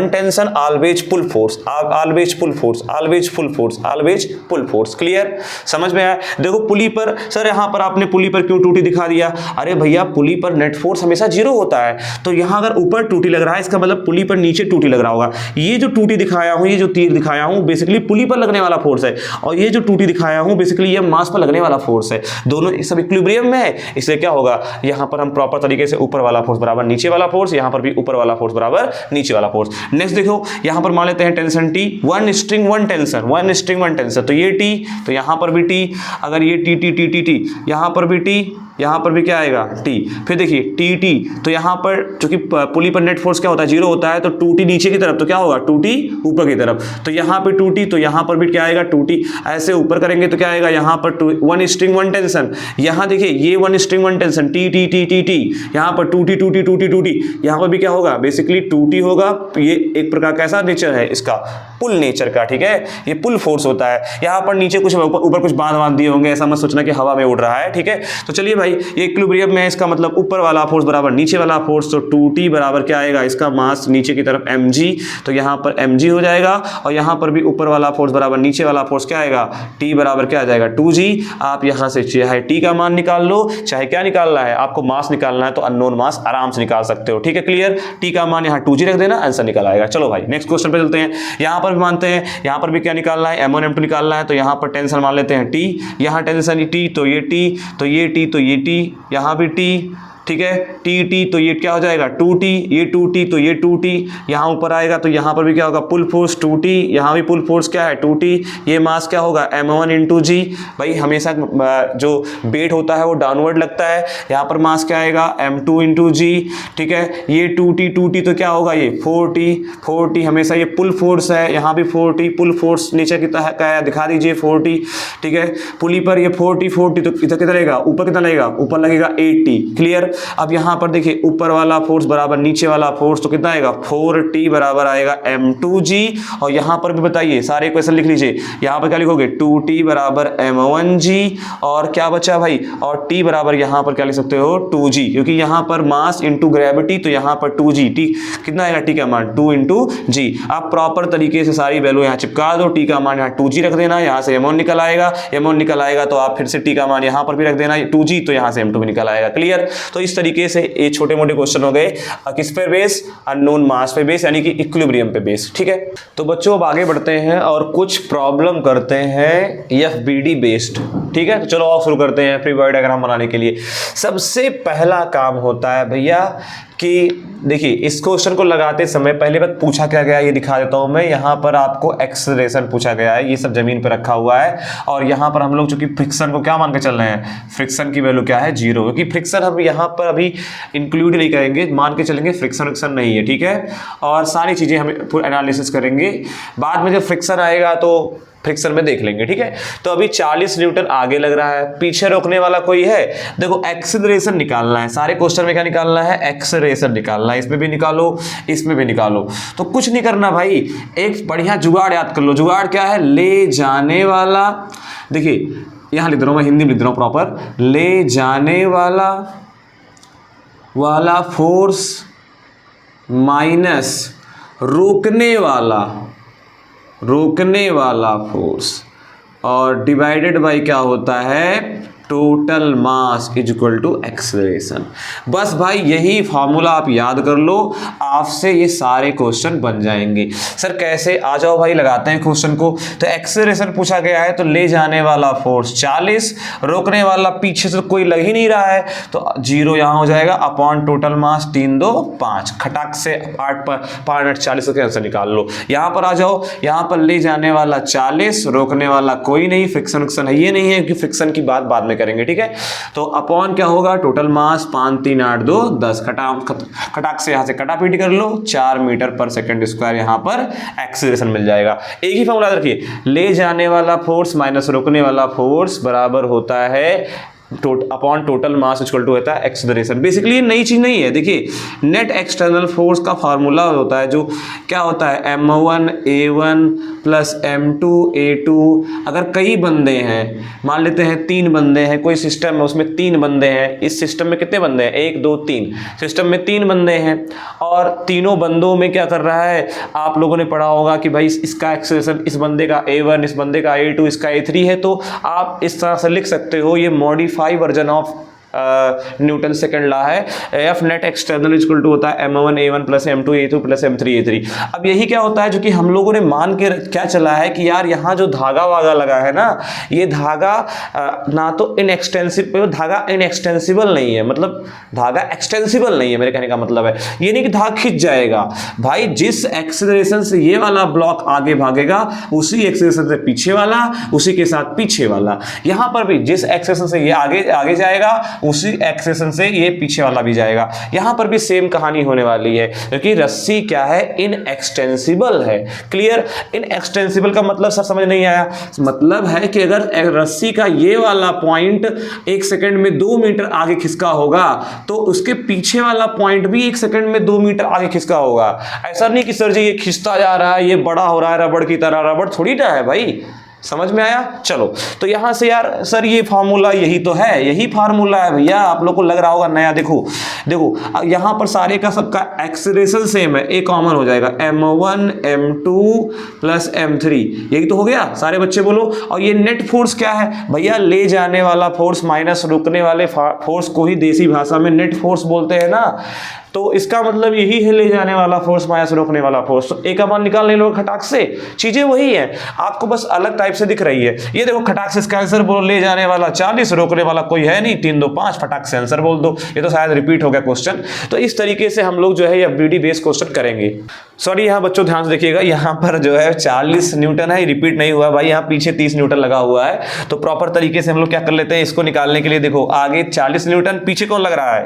tension always pull force, always pull force, always pull force, always pull force. Clear, समझ में आया। देखो पुली पर, सर यहाँ पर आपने पुली पर क्यों 2T दिखा दिया, अरे भैया पुली पर नेट फोर्स हमेशा 0 होता है, तो यहाँ अगर ऊपर 2T लग रहा है, इसका मतलब पुली पर नीचे 2T लग रहा होगा। ये जो 2T दिखाया हूँ, ये जो तीर दिखाया हूँ, बेसिकली पुली पर लगने वाला फोर्स है, और ये जो 2T दिखाया हूँ बेसिकली ये मास पर लगने वाला फोर्स है। दोनों सब इक्विलिब्रियम में है, इसलिए क्या होगा, यहाँ पर हम प्रॉपर तरीके से ऊपर वाला फोर्स बराबर नीचे वाला फोर्स, यहाँ पर भी ऊपर वाला फोर्स बराबर नीचे वाला फोर्स। नेक्स्ट देखो यहाँ पर मान लेते हैं tension T, one string one tension, तो ये T, तो यहाँ पर भी T, अगर ये T, यहाँ पर भी T, यहाँ पर भी क्या आएगा टी। फिर देखिए टी टी, तो यहाँ पर चूंकि पुली पर नेट फोर्स क्या होता है 0 होता है, तो 2t नीचे की तरफ तो क्या होगा 2t ऊपर की तरफ, तो यहाँ पे 2t, तो यहाँ पर भी क्या आएगा 2t। ऐसे ऊपर करेंगे तो क्या आएगा यहाँ पर 1 स्ट्रिंग 1 टेंशन, यहाँ देखिए ये 1 string 1 tension T T T T T, यहाँ पर 2t 2t 2t 2t, यहाँ पर भी क्या होगा बेसिकली 2t होगा। ये एक प्रकार का ऐसा नेचर है इसका, पुल नेचर का, ठीक है, ये पुल फोर्स होता है। यहाँ पर नीचे कुछ ऊपर कुछ बांध दिए होंगे, ऐसा मत सोचना कि हवा में उड़ रहा है, ठीक है। तो चलिए भाई ये इक्विलिब्रियम में इसका मतलब ऊपर वाला फोर्स बराबर नीचे वाला फोर्स, तो 2t बराबर क्या आएगा इसका मास नीचे की तरफ mg, तो यहाँ पर mg हो जाएगा, और यहाँ पर भी ऊपर वाला फोर्स बराबर नीचे वाला फोर्स क्या आएगा t बराबर क्या आ जाएगा 2g। आप यहाँ से चाहे t का मान निकाल लो, चाहे क्या निकालना है आपको मास निकालना है तो अननोन मास आराम से निकाल सकते हो, ठीक है, क्लियर। t का मान यहाँ 2g रख देना, आंसर निकल आएगा। चलो भाई नेक्स्ट क्वेश्चन पे चलते हैं। यहाँ पर भी मानते हैं, यहाँ पर भी क्या निकालना है m1 m2 निकालना है, तो यहाँ पर टेंशन मान लेते हैं t, यहाँ टेंशन t, तो ये t, तो ये t, तो ये t, यहाँ भी t, ठीक है, टी टी, तो ये क्या हो जाएगा 2t, ये 2t, तो ये 2t, यहाँ ऊपर आएगा तो यहाँ पर भी क्या होगा पुल फोर्स 2t, यहाँ भी पुल फोर्स क्या है 2t, ये मास क्या होगा m1 इंटू जी। भाई हमेशा जो वेट होता है वो डाउनवर्ड लगता है, यहाँ पर मास क्या आएगा m2 इंटू जी, ठीक है। ये 2t तो क्या होगा ये 4t, हमेशा ये पुल फोर्स है, यहाँ भी 4t, पुल फोर्स नीचे की तरह है, दिखा दीजिए 4t, ठीक है। पुली पर ये 4t, तो इधर कितना लगेगा, ऊपर कितना लगेगा, ऊपर लगेगा 8t, क्लियर। अब यहां पर देखिए ऊपर वाला फोर्स बराबर नीचे वाला फोर्स, तो कितना आएगा 4t बराबर आएगा m2g, और यहां पर भी बताइए सारे इक्वेशन लिख लीजिए। यहां पर क्या लिखोगे 2t बराबर m1g, और क्या बचा भाई, और t बराबर यहां पर क्या लिख सकते हो 2g, क्योंकि यहां पर मास इंटू ग्रेविटी, तो यहां पर 2g, t कितना आएगा t का मान 2 इंटू जी। आप प्रॉपर तरीके से सारी वैल्यू यहां चिपका दो, t का मान यहां 2g रख देना, यहां से m1 निकल आएगा, m1 निकल आएगा तो आप फिर से t का मान यहां पर भी रख देना 2g, तो यहां से m2 भी निकल आएगा, क्लियर। तो इस तरीके से ये छोटे मोटे क्वेश्चन हो गए, किस पे बेस, अननोन मास पे बेस, यानी कि इक्विलिब्रियम पे बेस, ठीक है। तो बच्चों अब आगे बढ़ते हैं और कुछ प्रॉब्लम करते हैं एफबीडी बेस्ड, ठीक है। तो चलो आप शुरू करते हैं फ्री बॉडी डायग्राम बनाने के लिए। सबसे पहला काम होता है भैया कि देखिए इस क्वेश्चन को लगाते समय पहले बात पूछा क्या गया ये दिखा देता हूं मैं। यहाँ पर आपको एक्सेलरेशन पूछा गया है, ये सब जमीन पर रखा हुआ है, और यहाँ पर हम लोग चूंकि फ्रिक्शन को क्या मान के चल रहे हैं, फ्रिक्शन की वैल्यू क्या है 0, क्योंकि फ्रिक्शन हम यहाँ पर अभी इंक्लूड नहीं करेंगे, मान के चलेंगे फ्रिक्शन नहीं है, ठीक है। और सारी चीजें हम पूरा एनालिसिस करेंगे, बाद में जब फ्रिक्शन आएगा तो फ्रिक्शन में देख लेंगे, ठीक है। तो अभी 40 न्यूटन आगे लग रहा है, पीछे रोकने वाला कोई है, देखो एक्सेलरेशन निकालना है, सारे क्वेश्चन में क्या निकालना है एक्सेलरेशन निकालना है, इसमें भी निकालो इसमें भी निकालो। तो कुछ नहीं करना भाई, एक बढ़िया जुगाड़ याद कर लो। जुगाड़ क्या है, ले जाने वाला, देखिए यहां लिख रहा हूं मैं, हिंदी में लिख रहा हूं प्रॉपर, ले जाने वाला फोर्स माइनस रोकने वाला फोर्स, और डिवाइडेड बाय क्या होता है total mass is equal to acceleration. बस भाई यही फॉर्मूला आप याद कर लो, आपसे ये सारे क्वेश्चन बन जाएंगे। सर कैसे, आ जाओ भाई लगाते हैं क्वेश्चन को। तो एक्सेलरेशन पूछा गया है, तो ले जाने वाला फोर्स 40, रोकने वाला पीछे से कोई लग ही नहीं रहा है तो 0 यहां हो जाएगा, अपॉन टोटल मास 3 2 5, खटाक से 8 40 का आंसर निकाल लो। यहां पर आ जाओ, यहां पर ले जाने वाला 40, रोकने वाला कोई नहीं, फ्रिक्शन है ये नहीं है कि फ्रिक्शन की बात बाद में करेंगे, ठीक है। तो अपॉन क्या होगा टोटल मास 5 3 8 2 10, खटाक से यहां से कटापीटी कर लो, 4 मीटर पर सेकंड स्क्वायर यहां पर एक्सेलरेशन मिल जाएगा। एक ही फॉर्मूला रखिए, ले जाने वाला फोर्स माइनस रोकने वाला फोर्स बराबर होता है upon total mass equal to होता है एक्सेलरेशन। बेसिकली ये नई चीज नहीं है, देखिए नेट एक्सटर्नल फोर्स का फार्मूला होता है जो क्या होता है m1 a1 plus m2 a2। अगर कई बंदे हैं, मान लेते हैं 3 बंदे हैं, कोई सिस्टम है उसमें 3 बंदे हैं, इस सिस्टम में कितने बंदे हैं 1 2 3, सिस्टम में 3 बंदे हैं, और तीनों बंदों में क्या कर रहा है, आप लोगों ने पढ़ा होगा कि भाई इसका एक्सेलरेशन इस बंदे का a1, इस बंदे का a2, इसका a3 है, तो आप इस तरह से लिख सकते हो, ये modify version of Newton second law है। F net external equal to होता है m1 a1 plus m2 a2 plus m3 a3। अब यही क्या होता है जो कि हम लोगों ने मान के क्या चला है कि यार यहाँ जो धागा वागा लगा है ना, ये धागा ना तो इनएक्सटेंसिबल, धागा इनएक्सटेंसिबल नहीं है, मतलब धागा एक्सटेंसिबल नहीं है, मेरे कहने का मतलब है ये नहीं कि धागा खिंच जाएगा भाई, जिस एक्सेलरेशन से ये वाला ब्लॉक आगे भागेगा उसी एक्सेलरेशन से पीछे वाला, उसी के साथ पीछे वाला, यहाँ पर भी जिस एक्सेलरेशन से ये आगे जाएगा उसी एक्सेशन से ये पीछे वाला भी जाएगा। यहाँ पर भी सेम कहानी होने वाली है, क्योंकि रस्सी क्या है, इनएक्सटेंसिबल है। क्लियर? इनएक्सटेंसिबल का मतलब सर समझ नहीं आया? मतलब है कि अगर रस्सी का ये वाला पॉइंट 1 सेकंड में 2 मीटर आगे खिसका होगा तो उसके पीछे वाला पॉइंट भी 1 सेकंड में 2 मीटर आगे खिसका होगा। ऐसा नहीं कि सर जी ये खिसता जा रहा है, ये बड़ा हो रहा है रबड़ की तरह। रबड़ थोड़ी ना है भाई, समझ में आया? चलो, तो यहां से यार सर ये फार्मूला यही तो है, यही फार्मूला है भैया। आप लोग को लग रहा होगा नया। देखो यहां पर सारे का सबका एक्सीलरेशन सेम है, एक कॉमन हो जाएगा, m1 m2 प्लस m3, यही तो हो गया। सारे बच्चे बोलो। और ये नेट फोर्स क्या है भैया? ले जाने वाला फोर्स माइनस रुकने वाले फोर्स को ही देसी भाषा में नेट फोर्स बोलते हैं ना। तो इसका मतलब यही है, ले जाने वाला फोर्स माइनस रोकने वाला फोर्स। तो एक का मान निकालने लो खटाक से, चीजें वही है, आपको बस अलग टाइप से दिख रही है। ये देखो खटाक से इसका आंसर बोलो, ले जाने वाला 40, रोकने वाला कोई है नहीं, 3 2 5, फटाक से आंसर बोल दो। ये तो शायद रिपीट हो गया क्वेश्चन। तो इस तरीके से हम लोग जो है एफबीडी बेस्ड क्वेश्चन करेंगे। सॉरी, यहाँ बच्चों ध्यान से देखिएगा, यहाँ पर जो है 40 न्यूटन है, रिपीट नहीं हुआ भाई, यहाँ पीछे 30 न्यूटन लगा हुआ है। तो प्रॉपर तरीके से हम लोग क्या कर लेते हैं, इसको निकालने के लिए देखो आगे 40 न्यूटन, पीछे कौन लग रहा है,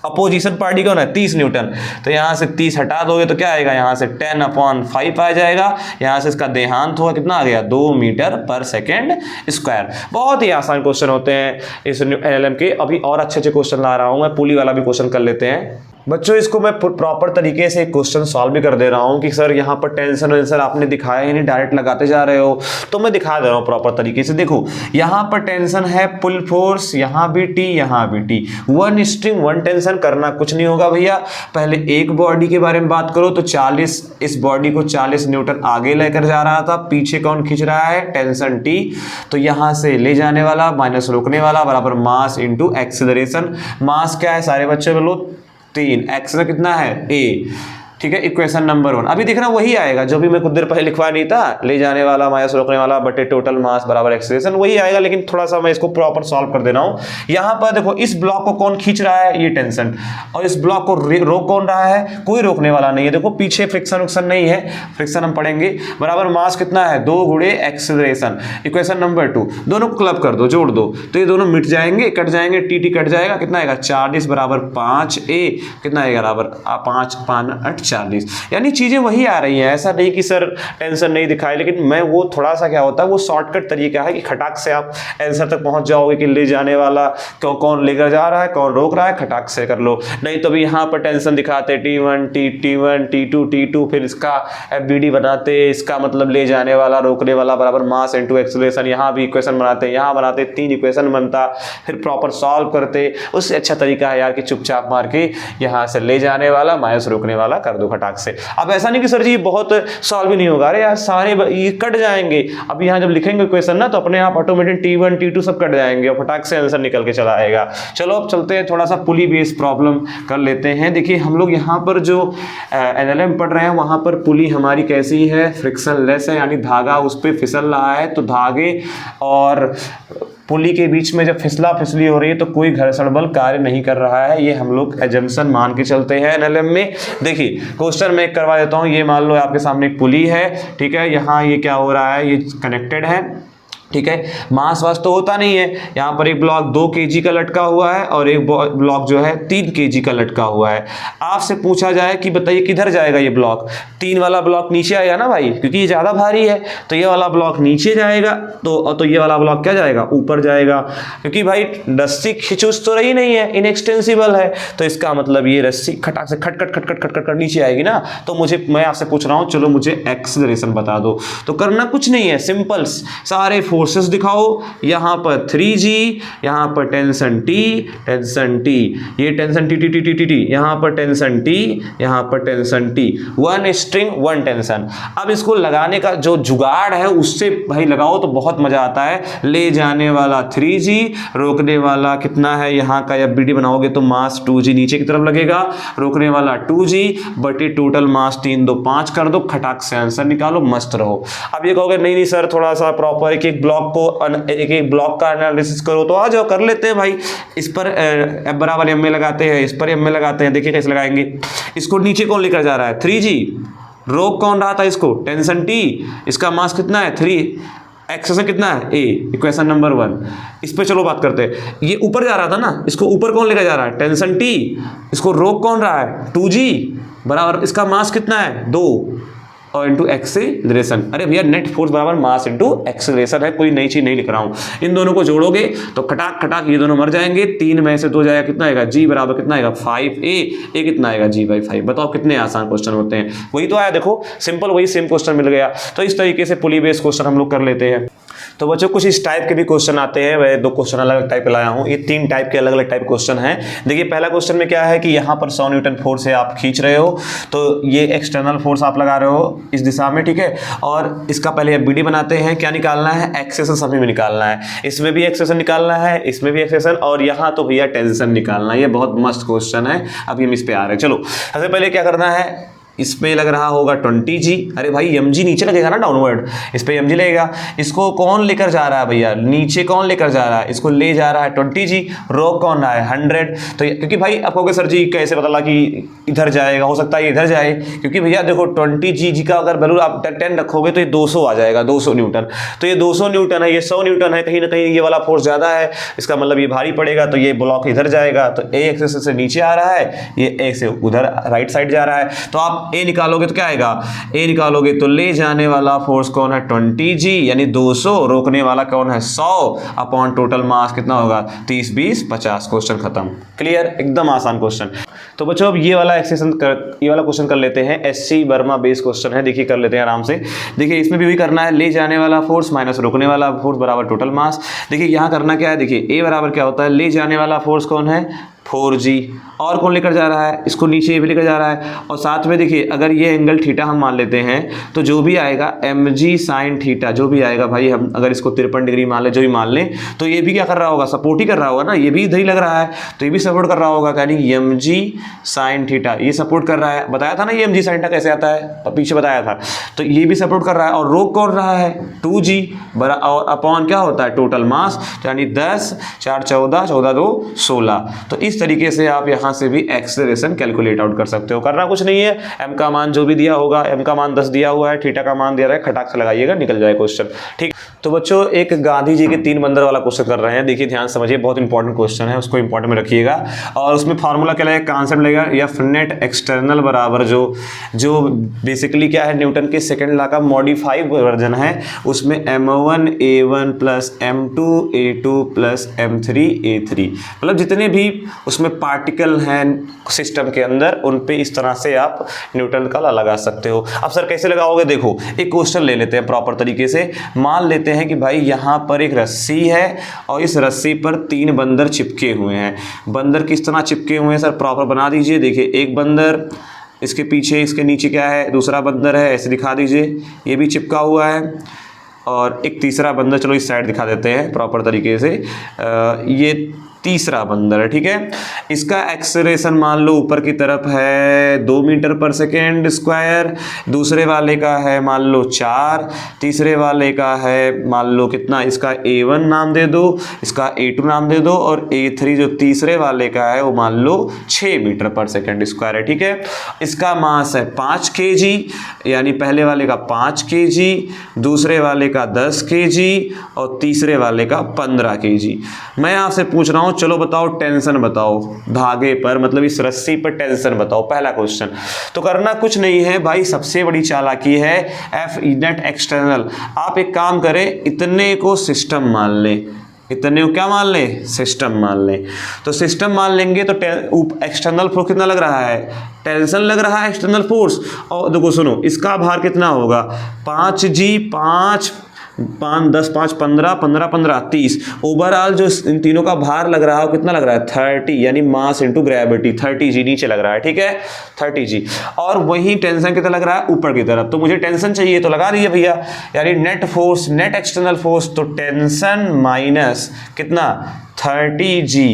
अपोजिशन पार्टी कौन है, 30 न्यूटन। तो यहाँ से 30 हटा दोगे तो क्या आएगा, यहाँ से 10/5 आ जाएगा। यहाँ से इसका देहांत हुआ, कितना आ गया, 2 मीटर पर सेकेंड स्क्वायर। बहुत ही आसान क्वेश्चन होते हैं इस एलएलएम के। अभी और अच्छे क्वेश्चन ला रहा हूँ मैं, पुली वाला भी क्वेश्चन कर लेते हैं बच्चों। इसको मैं प्रॉपर तरीके से क्वेश्चन सॉल्व भी कर दे रहा हूँ कि सर यहाँ पर टेंशन वेंशन आपने दिखाया ही नहीं, डायरेक्ट लगाते जा रहे हो, तो मैं दिखा दे रहा हूँ प्रॉपर तरीके से। देखो यहाँ पर टेंशन है, पुल फोर्स, यहाँ भी टी, यहाँ भी टी, 1 स्ट्रिंग 1 टेंशन, करना कुछ नहीं होगा भैया। पहले एक बॉडी के बारे में बात करो तो 40, इस बॉडी को 40 न्यूटन आगे लेकर जा रहा था, पीछे कौन खींच रहा है, टेंशन टी। तो यहाँ से ले जाने वाला माइनस रोकने वाला बराबर मास इंटू एक्सीलरेशन। मास क्या है सारे बच्चे बोलो, 3, एक्सेलरेशन कितना है, a, ठीक है, इक्वेशन नंबर 1। अभी देखना वही आएगा जो भी मैं कुछ देर पहले लिखवा नहीं था, ले जाने वाला माइनस रोकने वाला बटे टोटल मास बराबर एक्सीलरेशन, वही आएगा। लेकिन थोड़ा सा मैं इसको प्रॉपर सॉल्व कर दे रहा हूं। यहाँ पर देखो इस ब्लॉक को कौन खींच रहा है, ये टेंशन, और इस ब्लॉक को रोक कौन रहा है, कोई रोकने वाला नहीं है। देखो पीछे फ्रिक्शन उक्शन नहीं है, फ्रिक्शन हम पढ़ेंगे। बराबर मास कितना है, 2 गुणे एक्सीलरेशन। इक्वेशन नंबर 2, दोनों को क्लब कर दो, जोड़ दो, तो ये दोनों मिट जाएंगे, कट जाएंगे, टी कट जाएगा, कितना आएगा, 40 बराबर 5a, कितना आएगा बराबर 5 5 8 40। यानी चीजें वही आ रही हैं। ऐसा नहीं कि सर टेंशन नहीं दिखाई, लेकिन मैं वो थोड़ा सा क्या होता है, वो शॉर्टकट तरीका है कि खटाक से आप आंसर तक पहुंच जाओगे कि ले जाने वाला कौन लेकर जा रहा है, कौन रोक रहा है, खटाक से कर लो। नहीं तो भी यहाँ पर टेंशन दिखाते T1 T1 T2 T2, फिर इसका एफबीडी बनाते, इसका मतलब ले जाने वाला रोकने वाला बराबर मास इंटू एक्सीलरेशन। यहाँ भी इक्वेशन बनाते, यहाँ बनाते, 3 इक्वेशन बनता, फिर प्रॉपर सॉल्व करते। उससे अच्छा तरीका है यार कि चुपचाप मार के यहाँ से ले जाने वाला माइनस रोकने वाला कर दो खटाक से। अब ऐसा नहीं कि सर जी बहुत सॉल्व ही नहीं होगा, अरे यार सारे ये कट जाएंगे। अब यहाँ जब लिखेंगे क्वेश्चन ना तो अपने आप ऑटोमेटिक T1 T2 सब कट जाएंगे और फटाक से आंसर निकल के चला आएगा। चलो अब चलते हैं, थोड़ा सा पुली बेस्ड प्रॉब्लम कर लेते हैं। देखिए हम लोग यहाँ पर जो एलएलएम पढ़ रहे हैं वहाँ पर पुली हमारी कैसी है, फ्रिक्शन लेस है, यानी धागा उस पर फिसल रहा है। तो धागे और पुली के बीच में जब फिसला फिसली हो रही है तो कोई घर्षण बल कार्य नहीं कर रहा है, ये हम लोग एजम्पशन मान के चलते हैं एलएलएम में। देखिए क्वेश्चन में करवा देता हूँ। ये मान लो आपके सामने एक पुली है, ठीक है, यहाँ ये क्या हो रहा है, ये कनेक्टेड है, ठीक है। मास वास तो होता नहीं है। यहाँ पर एक ब्लॉक 2 kg का लटका हुआ है और एक ब्लॉक जो है 3 kg का लटका हुआ है। आपसे पूछा जाए कि बताइए किधर जाएगा ये ब्लॉक, 3 वाला ब्लॉक नीचे आएगा ना भाई, क्योंकि ये ज़्यादा भारी है। तो ये वाला ब्लॉक नीचे जाएगा, तो ये वाला ब्लॉक क्या जाएगा, ऊपर जाएगा, क्योंकि भाई रस्सी खिंचुस तो रही नहीं है, इनएक्सटेंसिबल है। तो इसका मतलब ये रस्सी खटाक से खट खट खट खट खट खट नीचे आएगी ना। तो मैं आपसे पूछ रहा हूँ, चलो मुझे एक्सीलरेशन बता दो। तो करना कुछ नहीं है, सिंपल सारे फोर्सेस दिखाओ। यहाँ पर 3G, यहाँ पर टेंशन T, ये टेंशन T, यहाँ पर टेंशन T, यहाँ पर टेंशन T, 1 स्ट्रिंग 1 टेंशन। अब इसको लगाने का जो जुगाड़ है उससे भाई लगाओ तो बहुत मजा आता है। ले जाने वाला 3G, रोकने वाला कितना है, यहाँ का एफबीडी बनाओगे तो मास 2G नीचे की तरफ लगेगा, रोकने वाला 2G बटे टोटल मास 3 2 5 कर दो, खटाक से आंसर निकालो, मस्त रहो। अब ये कहोगे नहीं सर थोड़ा सा प्रॉपर एक ब्लॉक को एक ब्लॉक का एनालिसिस करो, तो आ जाओ कर लेते हैं भाई। इस पर F बराबर m में लगाते हैं, इस पर m में लगाते हैं। देखिए कैसे लगाएंगे। इसको नीचे कौन लेकर जा रहा है, 3G, रोक कौन रहा था इसको, टेंशन T, इसका मास कितना है 3, एक्सेशन कितना है ए, इक्वेशन नंबर 1। इस पे चलो बात करते हैं। ये ऊपर जा रहा था ना, इसको ऊपर कौन लेकर जा रहा है, टेंशन टी, इसको रोक कौन रहा है 2g, बराबर इसका मास कितना है 2 और इंटू एक्सेलरेशन। अरे भैया नेट फोर्स बराबर मास इंटू एक्सेलरेशन है, कोई नई चीज नहीं लिख रहा हूं। इन दोनों को जोड़ोगे तो खटाक खटाक ये दोनों मर जाएंगे, 3 में से 2 जाएगा, कितना आएगा g बराबर कितना आएगा 5a, ए कितना आएगा g/5। बताओ कितने आसान क्वेश्चन होते हैं। वही तो आया देखो, सिंपल वही सेम क्वेश्चन मिल गया। तो इस तरीके से पुली बेस्ड क्वेश्चन हम लोग कर लेते हैं। तो बच्चों कुछ इस टाइप के भी क्वेश्चन आते हैं, मैं 2 क्वेश्चन अलग अलग टाइप के लाया हूं। ये 3 टाइप के अलग अलग टाइप क्वेश्चन हैं। देखिए पहला क्वेश्चन में क्या है कि यहाँ पर 100 न्यूटन फोर्स है, आप खींच रहे हो, तो ये एक्सटर्नल फोर्स आप लगा रहे हो इस दिशा में, ठीक है। और इसका पहले बीडी बनाते हैं, क्या निकालना है, एक्सेशन सभी में निकालना है। इसमें भी एक्सेशन निकालना है, इसमें भी एक्सेशन, और यहाँ तो भैया टेंशन निकालना है। ये बहुत मस्त क्वेश्चन है, अभी हम इस पे आ रहे हैं। चलो सबसे पहले क्या करना है, इसमें लग रहा होगा 20g। अरे भाई mg नीचे लगेगा ना डाउनवर्ड, इस पे mg लगेगा। इसको कौन लेकर जा रहा है भैया, नीचे कौन लेकर जा रहा है, इसको ले जा रहा है 20g। रोक कौन रहा है 100। तो क्योंकि भाई आप कहोगे सर जी कैसे पता लगा कि इधर जाएगा, हो सकता है इधर जाए, क्योंकि भैया देखो 20g का अगर वैल्यू आप 10 रखोगे तो ये 200 आ जाएगा, 200 न्यूटन। तो ये 200 न्यूटन है, ये 100 न्यूटन है, कहीं ना कहीं ये वाला फोर्स ज़्यादा है, इसका मतलब ये भारी पड़ेगा, तो ये ब्लॉक इधर जाएगा। तो ए एक्सेस से नीचे आ रहा है, ये ए से उधर राइट साइड जा रहा है। तो आप ए निकालोगे तो क्या आएगा, ए निकालोगे तो ले जाने वाला फोर्स कौन है 20g यानी 200, रोकने वाला कौन है 100 अपॉन टोटल मास कितना होगा 30 20 50। क्वेश्चन खत्म, क्लियर, एकदम आसान क्वेश्चन। तो बच्चों अब ये वाला ये वाला क्वेश्चन कर लेते हैं। एससी वर्मा बेस क्वेश्चन है, देखिए कर लेते हैं आराम से। देखिए इसमें भी वही करना है, ले जाने वाला फोर्स माइनस रोकने वाला फोर्स बराबर टोटल मास। देखिए यहाँ करना क्या है, देखिए ए बराबर क्या होता है, ले जाने वाला फोर्स कौन है 4g, और कौन लेकर जा रहा है, इसको नीचे भी लेकर जा रहा है। और साथ में देखिए अगर ये एंगल थीटा हम मान लेते हैं तो जो भी आएगा mg sin थीटा, जो भी आएगा भाई, हम अगर इसको 53 डिग्री मान ले, जो भी मान लें, तो ये भी क्या कर रहा होगा, सपोर्ट ही कर रहा होगा ना, ये भी इधर ही लग रहा है, तो ये भी सपोर्ट कर रहा होगा, यानी mg sin थीटा ये सपोर्ट कर रहा है। बताया था ना ये mg sin थीटा कैसे आता है, पीछे बताया था। तो ये भी सपोर्ट कर रहा है, और रोक कौन रहा है 2g बरा, और अपॉन क्या होता है टोटल मास, यानी 10 4 14 14 2 16। तो इस तरीके से आप यहाँ से भी एक्सेलरेशन कैलकुलेट आउट कर सकते हो। करना कुछ नहीं है, m का मान जो भी दिया होगा, m का मान 10 दिया हुआ है, थीटा का मान दिया रहा है, खटाक से लगाइएगा, निकल जाए क्वेश्चन, ठीक। तो बच्चों एक गांधी जी के 3 बंदर वाला क्वेश्चन कर रहे हैं, देखिए ध्यान समझिए, बहुत इंपॉर्टेंट क्वेश्चन है, उसको इंपॉर्टेंट में रखिएगा। और उसमें फार्मूला क्या लगेगा, कॉन्सेप्ट लगेगा, एफ नेट एक्सटर्नल बराबर जो बेसिकली क्या है, न्यूटन के सेकेंड लॉ का मॉडिफाइड वर्जन है, उसमें m1 a1 plus m2 a2 plus m3 a3, मतलब जितने भी उसमें पार्टिकल हैं सिस्टम के अंदर, उन पे इस तरह से आप न्यूटन का लॉ लगा सकते हो। अब सर कैसे लगाओगे, देखो एक क्वेश्चन ले लेते हैं प्रॉपर तरीके से। मान लेते हैं कि भाई यहाँ पर एक रस्सी है और इस रस्सी पर 3 बंदर चिपके हुए हैं। बंदर किस तरह चिपके हुए हैं सर, प्रॉपर बना दीजिए। देखिए एक बंदर, इसके पीछे इसके नीचे क्या है, दूसरा बंदर है, ऐसे दिखा दीजिए, ये भी चिपका हुआ है, और एक तीसरा बंदर, चलो इस साइड दिखा देते हैं प्रॉपर तरीके से, ये तीसरा बंदर है, ठीक है। इसका एक्सेलरेशन मान लो ऊपर की तरफ है 2 मीटर पर सेकेंड स्क्वायर, दूसरे वाले का है मान लो 4, तीसरे वाले का है मान लो कितना, इसका A1 नाम दे दो, इसका A2 नाम दे दो, और A3 जो तीसरे वाले का है वो मान लो 6 मीटर पर सेकेंड स्क्वायर है, ठीक है। इसका मास है 5 kg, यानी पहले वाले का 5 kg, दूसरे वाले का 10 kg, और तीसरे वाले का 15 kg। मैं आपसे पूछ रहा हूँ, चलो बताओ टेंशन बताओ धागे पर, मतलब इस रस्सी पर टेंशन बताओ, पहला क्वेश्चन। तो करना कुछ नहीं है भाई, सबसे बड़ी चालाकी है एफ नेट एक्सटर्नल। आप एक काम करें, इतने को सिस्टम मान लें, इतने को क्या मान लें, सिस्टम मान लें। तो सिस्टम मान लेंगे तो एक्सटर्नल फोर्स कितना लग रहा है, टेंशन लग रहा है एक्सटर्नल फोर्स। और देखो सुनो, इसका भार कितना होगा 5g, 5 10 5 15 15 15 30। ओवरऑल जो इन तीनों का भार लग रहा है वो कितना लग रहा है 30, यानी मास इनटू ग्रेविटी 30g नीचे लग रहा है, ठीक है 30g। और वही टेंशन कितना लग रहा है ऊपर की तरफ, तो मुझे टेंशन चाहिए तो लगा दीजिए भैया, यानी net force, net external force, तो टेंशन माइनस कितना 30G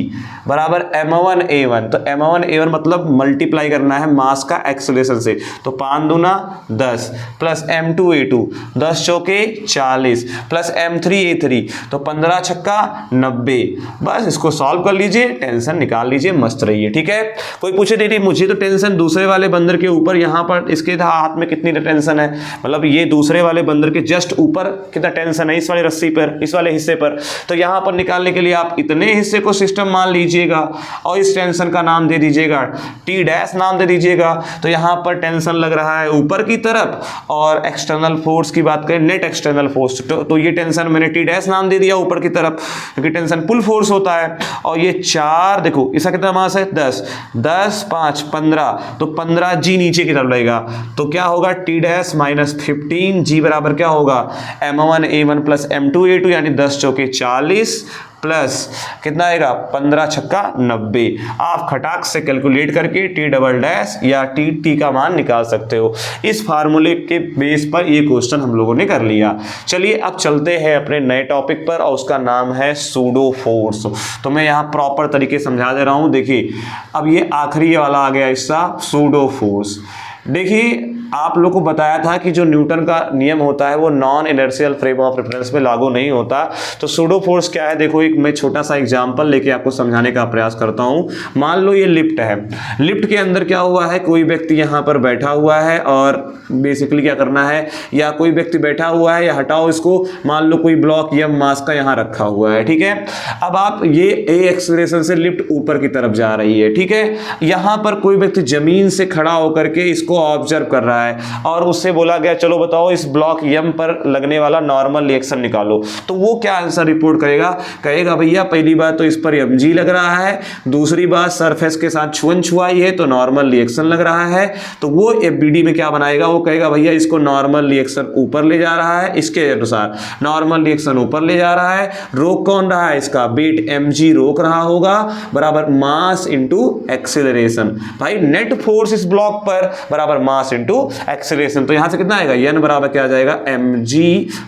बराबर m1a1। तो m1a1 मतलब मल्टीप्लाई करना है मास का एक्सेलरेशन से, तो 5 दूना 10 प्लस m2a2 10 चौके 40 प्लस m3a3 तो 15 छक्का 90। बस इसको सॉल्व कर लीजिए, टेंशन निकाल लीजिए, मस्त रहिए। ठीक है, कोई पूछे नहीं मुझे तो टेंशन दूसरे वाले बंदर के ऊपर, यहाँ पर इसके हाथ में कितनी टेंशन है, मतलब ये दूसरे वाले बंदर के जस्ट ऊपर कितना टेंशन है इस वाले रस्सी पर, इस वाले हिस्से पर। तो यहाँ पर निकालने के लिए आप इतने हिस्से को सिस्टम मान लीजिएगा और इस टेंशन का नाम दे दीजिएगा टी डैश नाम दे दीजिएगा। तो यहाँ पर टेंशन लग रहा है ऊपर की तरफ और एक्सटर्नल फोर्स की बात करें नेट एक्सटर्नल फोर्स, तो ये टेंशन मैंने टी डैश नाम दे दिया ऊपर की तरफ, क्योंकि टेंशन पुल फोर्स होता है। और ये 4 देखो इसका कितना मास है 10 10 5 15, तो 15G नीचे की तरफ लगेगा, तो क्या होगा टी डैश माइनस 15G बराबर क्या होगा m1a1 प्लस m2a2 यानी 10 चौके 40 प्लस कितना आएगा 15 छक्का 90। आप खटाक से कैलकुलेट करके टी डबल डैश या टी का मान निकाल सकते हो। इस फार्मूले के बेस पर ये क्वेश्चन हम लोगों ने कर लिया। चलिए अब चलते हैं अपने नए टॉपिक पर और उसका नाम है सूडो फोर्स। तो मैं यहाँ प्रॉपर तरीके समझा दे रहा हूँ। देखिए अब ये आखिरी वाला आ गया हिस्सा सूडो फोर्स। देखिए आप लोग को बताया था कि जो न्यूटन का नियम होता है वो non inertial frame of reference में लागू नहीं होता। तो सूडो फोर्स क्या है, देखो एक मैं छोटा सा एग्जांपल लेके आपको समझाने का प्रयास करता हूँ। मान लो ये लिफ्ट है, लिफ्ट के अंदर क्या हुआ है, कोई व्यक्ति यहाँ पर बैठा हुआ है और बेसिकली क्या करना है, या कोई व्यक्ति बैठा हुआ है या हटाओ इसको, मान लो कोई ब्लॉक या मास का यहाँ रखा हुआ है। ठीक है, अब आप ये ए एक्सेलरेशन से लिफ्ट ऊपर की तरफ जा रही है। ठीक है, यहाँ पर कोई व्यक्ति जमीन से खड़ा होकर के इसको ऑब्जर्व कर रहा है और उससे बोला गया चलो बताओ इस ब्लॉक m पर लगने वाला नॉर्मल रिएक्शन निकालो। तो वो क्या आंसर रिपोर्ट करेगा, कहेगा भैया पहली बात तो इस पर mg लग रहा है, दूसरी बात सरफेस के साथ छुअन छुआई है तो नॉर्मल रिएक्शन लग रहा है। तो वो FBD में क्या बनाएगा, वो कहेगा भैया इसको नॉर्मल रिएक्शन ऊपर ले जा रहा है, इसके अनुसार नॉर्मल रिएक्शन ऊपर ले जा रहा है। रोक कौन रहा है, इसका वेट mg रोक रहा होगा बराबर मास इंटू एक्सेलरेशन। भाई नेट फोर्स इस ब्लॉक पर बराबर मास इंटू एक्सेलरेशन। तो यहां से कितना आएगा, n बराबर क्या आ जाएगा mg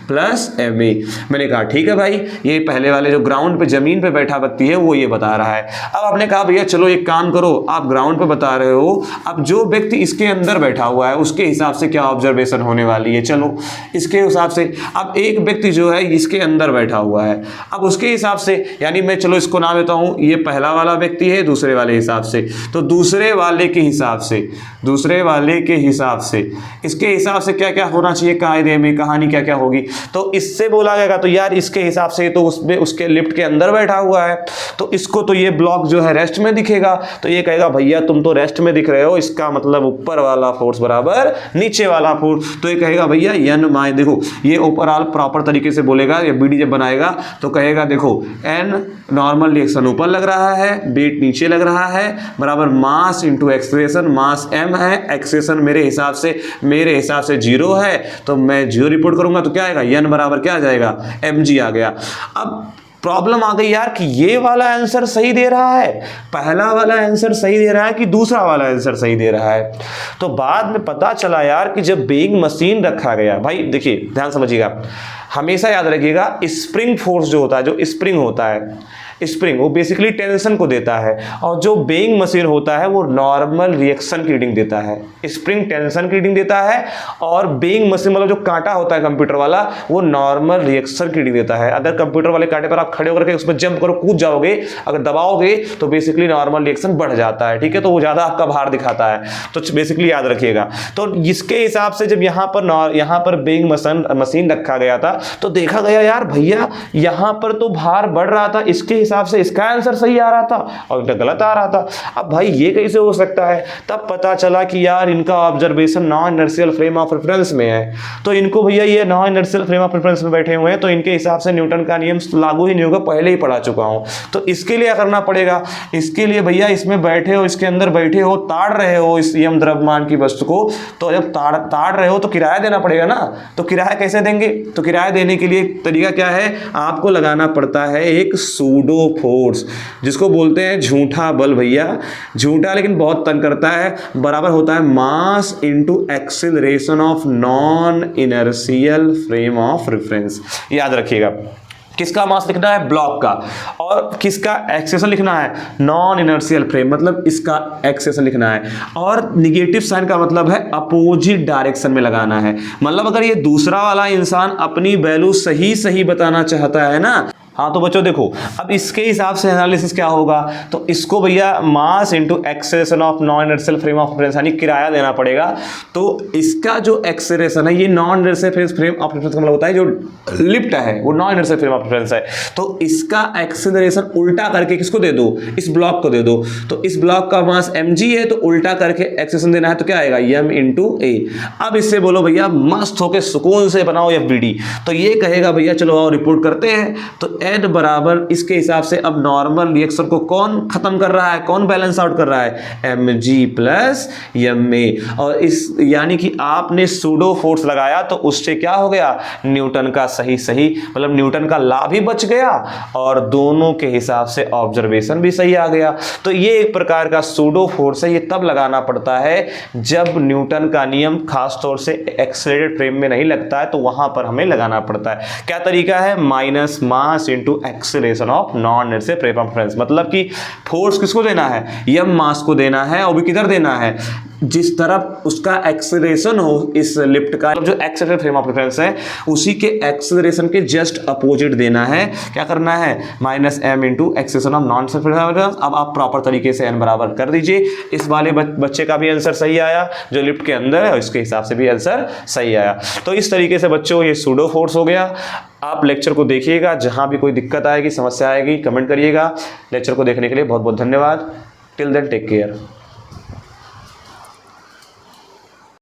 प्लस ma। मैंने कहा ठीक है भाई, ये पहले वाले जो ग्राउंड पे जमीन पे बैठा व्यक्ति है वो ये बता रहा है। अब आपने कहा भैया चलो एक काम करो, आप ग्राउंड पे बता रहे हो, अब जो व्यक्ति इसके अंदर बैठा हुआ है उसके हिसाब से क्या ऑब्जर्वेशन होने वाली है, चलो इसके हिसाब से। अब एक व्यक्ति जो है इसके अंदर बैठा हुआ है, अब उसके हिसाब से यानी मैं चलो इसको नाम देता हूं, ये पहला वाला व्यक्ति है दूसरे वाले हिसाब से, तो दूसरे वाले के हिसाब से, दूसरे वाले के हिसाब से इसके हिसाब से क्या क्या होना चाहिए कायदे में, कहानी क्या क्या होगी। तो इससे बोला जाएगा तो यार इसके हिसाब से तो उसमें उसके लिफ्ट के अंदर बैठा हुआ है तो इसको तो ये ब्लॉक जो है रेस्ट में दिखेगा। तो ये कहेगा भैया तुम तो रेस्ट में दिख रहे हो, इसका मतलब ऊपर वाला फोर्स बराबर नीचे वाला फोर्स। तो ये कहेगा भैया n माइ, देखो ये ओवरऑल प्रॉपर तरीके से बोलेगा, ये BD जब बनाएगा तो कहेगा देखो n नॉर्मल रिएक्शन ऊपर लग रहा है, वेट नीचे लग रहा है बराबर मास इंटू एक्सेलरेशन, मास m है, एक्सेलरेशन मेरे हिसाब से 0 है तो मैं 0 रिपोर्ट करूंगा। तो क्या आएगा n बराबर क्या आ जाएगा mg आ गया। अब प्रॉब्लम आ गई यार कि ये वाला आंसर सही दे रहा है, पहला वाला आंसर सही दे रहा है कि दूसरा वाला आंसर सही दे रहा है। तो बाद में पता चला यार कि जब बेइंग मशीन रखा गया, भाई देखिए ध्यान समझिएगा, हमेशा याद रखिएगा स्प्रिंग फोर्स जो होता है, जो स्प्रिंग होता है, स्प्रिंग वो बेसिकली टेंशन को देता है और जो बेइंग मशीन होता है वो नॉर्मल रिएक्शन की रीडिंग देता है। स्प्रिंग टेंशन की रीडिंग देता है और बेइंग मशीन मतलब जो कांटा होता है कंप्यूटर वाला वो नॉर्मल रिएक्शन की रीडिंग देता है। अगर कंप्यूटर वाले कांटे पर आप खड़े होकर के उसमें जंप करो, कूद जाओगे, अगर दबाओगे तो बेसिकली नॉर्मल रिएक्शन बढ़ जाता है। ठीक है, तो वो ज्यादा आपका भार दिखाता है, तो बेसिकली याद रखिएगा। तो इसके हिसाब से जब यहाँ पर बेइंग मशीन रखा गया था तो देखा गया यार भैया यहाँ पर तो भार बढ़ रहा था, इसके हिसाब से इसका आंसर सही आ रहा था और इनका गलत आ रहा था। अब भाई ये कैसे हो सकता है, तब पता चला कि यार इनका observation non inertial frame of reference में है। तो इनको भैया ये non inertial frame of reference में बैठे हुए हैं तो इनके हिसाब से न्यूटन का नियम लागू ही नहीं होगा, पहले ही पढ़ा चुका हूं। तो इसके लिए करना पड़ेगा, इसके लिए भैया इसमें बैठे हो, इसके अंदर बैठे हो, ताड़ रहे हो इस यम द्रव्यमान की वस्तु को, तो जब ताड़ रहे हो तो किराया देना पड़ेगा ना। तो किराया कैसे देंगे, तो किराया देने के लिए तरीका क्या है, आपको लगाना पड़ता है एक सूडो फोर्स, जिसको बोलते हैं झूठा बल। भैया झूठा लेकिन बहुत तंग करता है, बराबर होता है mass into acceleration of non inertial frame of reference. याद रखिएगा किसका मास लिखना है, ब्लॉक का, और किसका एक्सेलेरेशन लिखना है, नॉन इनर्शियल फ्रेम, मतलब इसका एक्सेलेरेशन लिखना है। और निगेटिव साइन का मतलब है अपोजिट डायरेक्शन में लगाना है। मतलब अगर ये दूसरा वाला इंसान अपनी वैल्यू सही सही बताना चाहता है ना, हाँ तो बच्चों देखो अब इसके हिसाब से एनालिसिस क्या होगा, तो इसको भैया mass into acceleration of non inertial frame of reference यानी किराया देना पड़ेगा। तो इसका जो एक्सेलरेशन है ये non inertial frame of reference का मतलब होता है जो लिफ्ट है वो non inertial frame of reference है। तो इसका एक्सेलरेशन उल्टा करके किसको दे दो, इस ब्लॉक को दे दो। तो इस ब्लॉक का मास mg है तो उल्टा करके एक्सेलरेशन देना है तो क्या आएगा m इंटू ए। अब इससे बोलो भैया मस्त होके सुकून से बनाओ FBD, तो ये कहेगा भैया चलो आओ रिपोर्ट करते हैं। तो n बराबर इसके हिसाब से अब नॉर्मल रिएक्शन को कौन खत्म कर रहा है, कौन बैलेंस आउट कर रहा है, mg प्लस ma। और इस यानी कि आपने सूडो फोर्स लगाया तो उससे क्या हो गया, न्यूटन का सही सही मतलब न्यूटन का लॉ भी बच गया और दोनों के हिसाब से ऑब्जर्वेशन भी सही आ गया। तो ये एक प्रकार का सूडो फोर्स है, ये तब लगाना पड़ता है जब न्यूटन का नियम खास तौर से एक्सेलरेटेड फ्रेम में नहीं लगता है, तो वहां पर हमें लगाना पड़ता है। क्या तरीका है, minus mass into acceleration of non inertial frame of reference. मतलब कि फोर्स किसको देना है, m मास को देना है, और भी किधर देना है, जिस तरफ उसका एक्सेलरेशन हो इस लिफ्ट का, जो एक्सेलरेटेड फ्रेम ऑफ रेफरेंस है उसी के एक्सेलरेशन के जस्ट अपोजिट देना है। क्या करना है, minus m into acceleration of non inertial frame of reference. अब आप प्रॉपर तरीके से n बराबर कर दीजिए। इस वाले बच्चे का भी आंसर सही आया जो लिफ्ट के अंदर है, और इसके हिसाब से भी आंसर सही आया। तो इस तरीके से बच्चों ये सूडो फोर्स हो गया। आप लेक्चर को देखिएगा, जहां भी कोई दिक्कत आएगी समस्या आएगी कमेंट करिएगा। लेक्चर को देखने के लिए बहुत बहुत धन्यवाद। Till then take care.